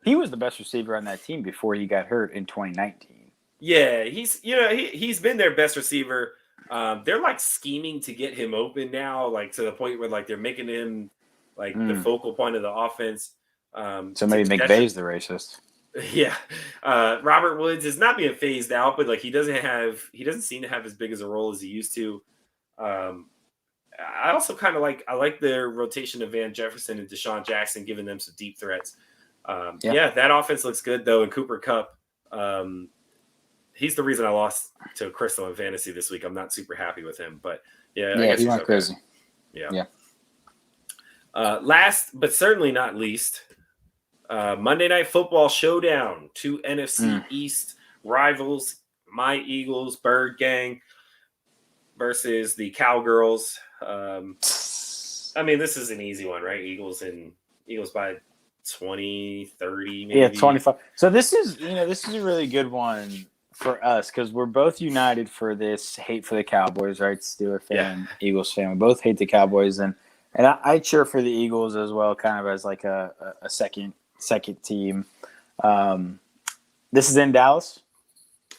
he was the best receiver on that team before he got hurt in 2019. Yeah, he's been their best receiver. They're like scheming to get him open now, like to the point where like they're making him like the focal point of the offense. So maybe McVay's the racist. Yeah, Robert Woods is not being phased out, but like he doesn't seem to have as big as a role as he used to. I also kind of like their rotation of Van Jefferson and Deshaun Jackson, giving them some deep threats. That offense looks good though, and Cooper Kupp. He's the reason I lost to Crystal in fantasy this week. I'm not super happy with him, but I guess he went crazy. Yeah. Last but certainly not least, Monday Night Football Showdown. 2 NFC East rivals, my Eagles, Bird Gang, versus the Cowgirls. This is an easy one, right? Eagles by 20, 30, maybe. Yeah, 25. So this is a really good one for us because we're both united for this hate for the Cowboys, right? Steeler fan, Eagles fan. We both hate the Cowboys, and I cheer for the Eagles as well, kind of as like a second team. This is in Dallas?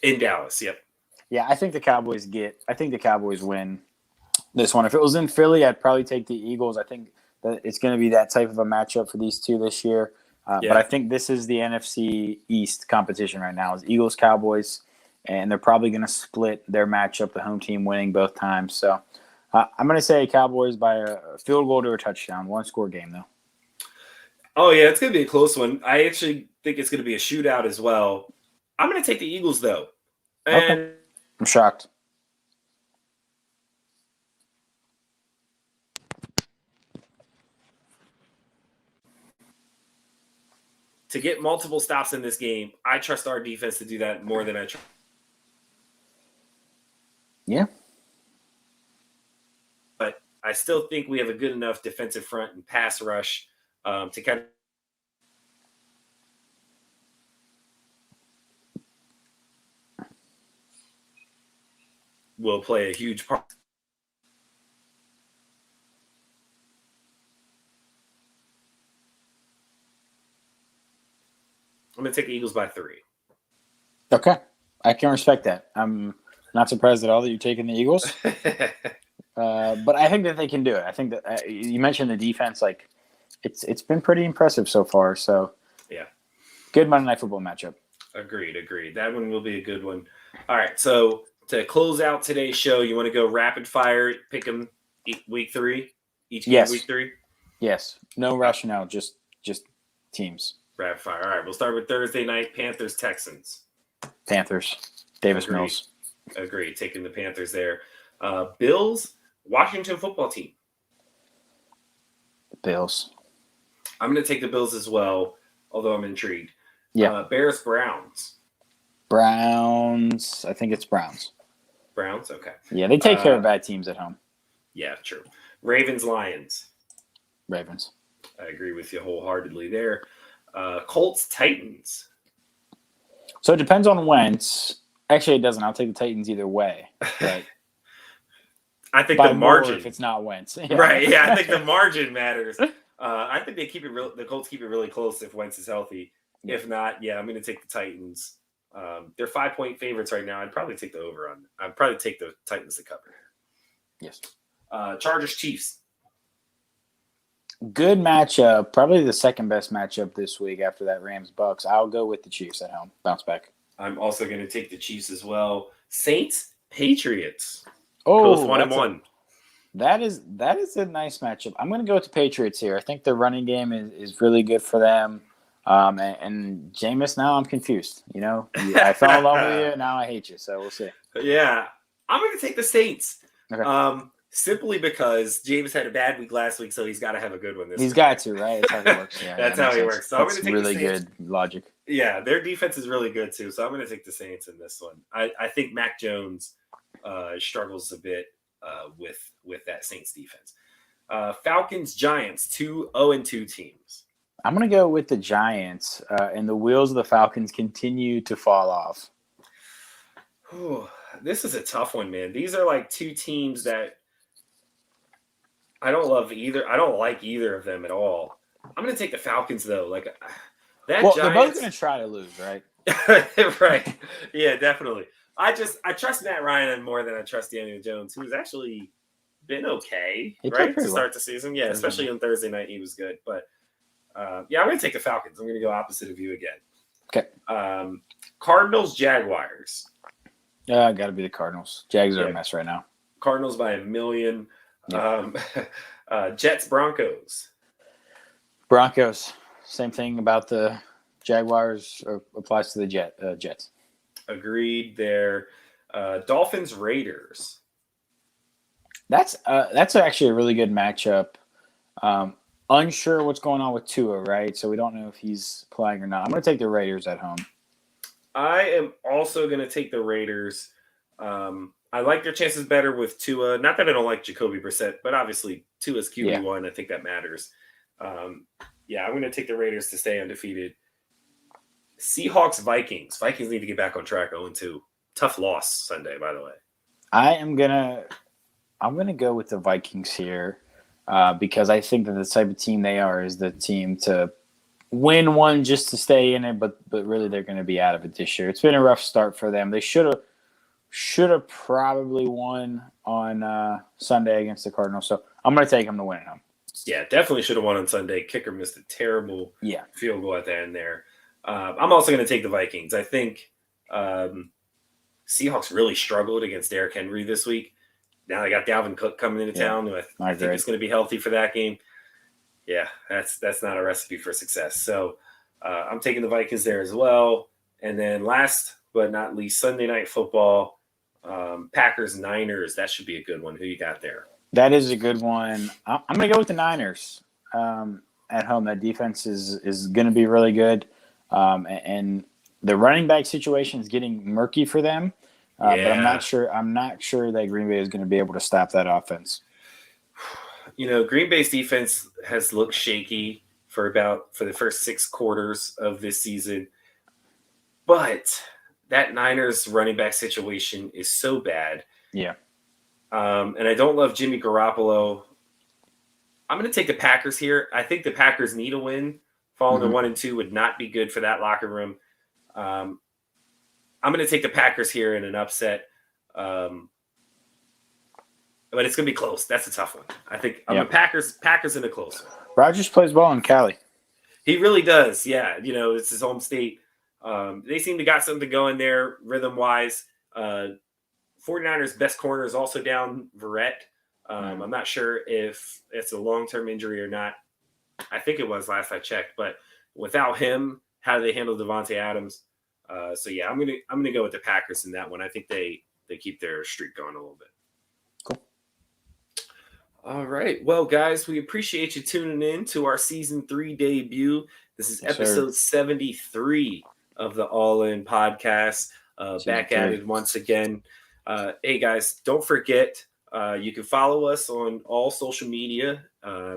In Dallas, yep. Yeah, I think the Cowboys win this one. If it was in Philly, I'd probably take the Eagles. I think that it's going to be that type of a matchup for these two this year. But I think this is the NFC East competition right now. It's Eagles, Cowboys, and they're probably going to split their matchup, the home team winning both times. So I'm going to say Cowboys by a field goal to a touchdown. 1-score game, though. Oh, yeah, it's going to be a close one. I actually think it's going to be a shootout as well. I'm going to take the Eagles, though. And okay. I'm shocked. To get multiple stops in this game, I trust our defense to do that more than I trust. Yeah. But I still think we have a good enough defensive front and pass rush to kind of will play a huge part. I'm going to take the Eagles by 3. Okay. I can respect that. I'm not surprised at all that you're taking the Eagles. But I think that they can do it. I think that you mentioned the defense. Like, it's been pretty impressive so far. So, yeah. Good Monday Night Football matchup. Agreed. That one will be a good one. All right. So, to close out today's show, you want to go rapid fire, pick them week 3? Each game week 3? Yes. No rationale, just teams. Rapid fire. All right, we'll start with Thursday night, Panthers-Texans. Panthers. Davis Mills. Agreed. Taking the Panthers there. Bills, Washington football team. Bills. I'm going to take the Bills as well, although I'm intrigued. Yeah. Bears-Browns. Browns. I think it's Browns. Browns? Okay. Yeah, they take care of bad teams at home. Yeah, true. Ravens-Lions. Ravens. I agree with you wholeheartedly there. Colts Titans. So it depends on Wentz. Actually, it doesn't. I'll take the Titans either way. But I think by the margin, more if it's not Wentz. Yeah. Right? Yeah, I think the margin matters. I think they keep it real. The Colts keep it really close if Wentz is healthy. Yeah. If not, yeah, I'm going to take the Titans. They're 5-point favorites right now. I'd probably take the over on. I'd probably take the Titans to cover. Yes. Chargers Chiefs. Good matchup. Probably the second best matchup this week after that Rams Bucs. I'll go with the Chiefs at home. Bounce back. I'm also going to take the Chiefs as well. Saints Patriots. Oh, both 1-1. That is a nice matchup. I'm going to go with the Patriots here. I think the running game is really good for them. And Jameis, now I'm confused. I fell in love with you, and now I hate you. So we'll see. Yeah, I'm going to take the Saints. Okay. Simply because James had a bad week last week, so he's got to have a good one this week. He's got to, right? That's how he works. Yeah, That's how he works. So I'm going to take really the Saints. Good logic. Yeah, their defense is really good too. So I'm going to take the Saints in this one. I think Mac Jones struggles a bit with that Saints defense. Falcons Giants, 2-2 teams. I'm going to go with the Giants, and the wheels of the Falcons continue to fall off. Whew, this is a tough one, man. These are like two teams that I don't love either. I don't like either of them at all. I'm going to take the Falcons though. Like that. Well, Giants, they're both going to try to lose, right? Right. Yeah, definitely. I trust Matt Ryan more than I trust Daniel Jones, who's actually been okay, right, to start the season. Yeah, especially on Thursday night, he was good. But yeah, I'm going to take the Falcons. I'm going to go opposite of you again. Okay. Cardinals Jaguars. Yeah, got to be the Cardinals. Jags are a mess right now. Cardinals by 1 million. Yeah. Jets Broncos. Broncos. Same thing about the Jaguars applies to the Jets. Agreed there. Dolphins Raiders. That's actually a really good matchup. Unsure what's going on with Tua, right? So we don't know if he's playing or not. I'm going to take the Raiders at home. I am also going to take the Raiders. I like their chances better with Tua. Not that I don't like Jacoby Brissett, but obviously Tua's QB1. I think that matters. Yeah, I'm going to take the Raiders to stay undefeated. Seahawks Vikings. Vikings need to get back on track. 0-2. Tough loss Sunday, by the way. I'm gonna go with the Vikings here because I think that the type of team they are is the team to win one just to stay in it, but really they're going to be out of it this year. It's been a rough start for them. They should have probably won on Sunday against the Cardinals. So I'm going to take them to win at home. Yeah, definitely should have won on Sunday. Kicker missed a terrible field goal at the end there. I'm also going to take the Vikings. I think Seahawks really struggled against Derrick Henry this week. Now they got Dalvin Cook coming into town, who I think is going to be healthy for that game. Yeah, that's not a recipe for success. So I'm taking the Vikings there as well. And then last but not least, Sunday Night Football, Packers Niners. That should be a good one. Who you got there? That is a good one. I'm going to go with the Niners at home. That defense is going to be really good. And the running back situation is getting murky for them. But I'm not sure that Green Bay is going to be able to stop that offense. Green Bay's defense has looked shaky for the first 6 quarters of this season. But that Niners running back situation is so bad. Yeah. And I don't love Jimmy Garoppolo. I'm going to take the Packers here. I think the Packers need a win. Falling to 1-2 would not be good for that locker room. I'm going to take the Packers here in an upset. But it's going to be close. That's a tough one. I think I'm a Packers in a close one. Rodgers plays well in Cali. He really does. Yeah. It's his home state. They seem to got something going there rhythm-wise. 49ers' best corner is also down, Verrett. I'm not sure if it's a long-term injury or not. I think it was last I checked. But without him, how do they handle Devontae Adams? So yeah, I'm gonna go with the Packers in that one. I think they keep their streak going a little bit. Cool. All right. Well, guys, we appreciate you tuning in to our season 3 debut. This is episode 73 of the All In podcast. Back at it once again. Hey guys, don't forget you can follow us on all social media.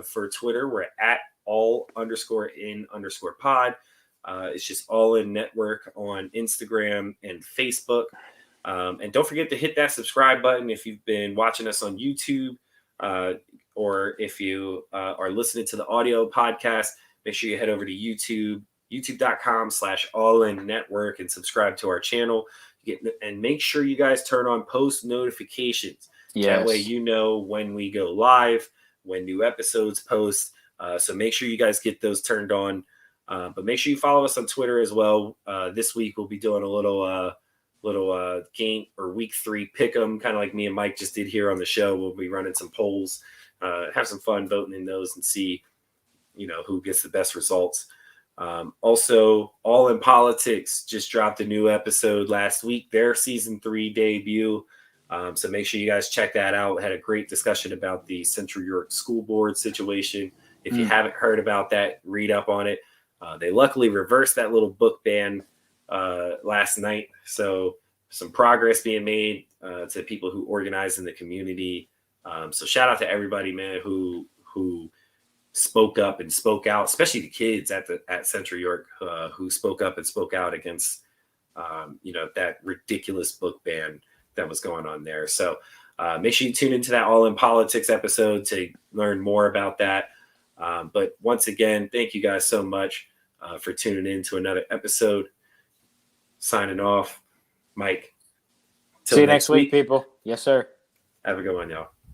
For Twitter, we're at all_in_pod. It's just All In Network on Instagram and Facebook. And don't forget to hit that subscribe button if you've been watching us on YouTube, or if you are listening to the audio podcast. Make sure you head over to YouTube, youtube.com/allinnetwork, and subscribe to our channel. And make sure you guys turn on post notifications. Yes. That way you know when we go live, when new episodes post. So make sure you guys get those turned on. But make sure you follow us on Twitter as well. This week we'll be doing a little game or week 3 pick'em, kind of like me and Mike just did here on the show. We'll be running some polls, have some fun voting in those, and see who gets the best results. Also, All In Politics just dropped a new episode last week, their season 3 debut. So make sure you guys check that out. We had a great discussion about the Central York School Board situation. If you haven't heard about that, read up on it. They luckily reversed that little book ban last night. So some progress being made to people who organize in the community. So shout out to everybody, man, who spoke up and spoke out, especially the kids at Central York who spoke up and spoke out against that ridiculous book ban that was going on there. So make sure you tune into that All In Politics episode to learn more about that. But once again, thank you guys so much for tuning in to another episode. Signing off, Mike. See you next week, people. Yes, sir. Have a good one, y'all.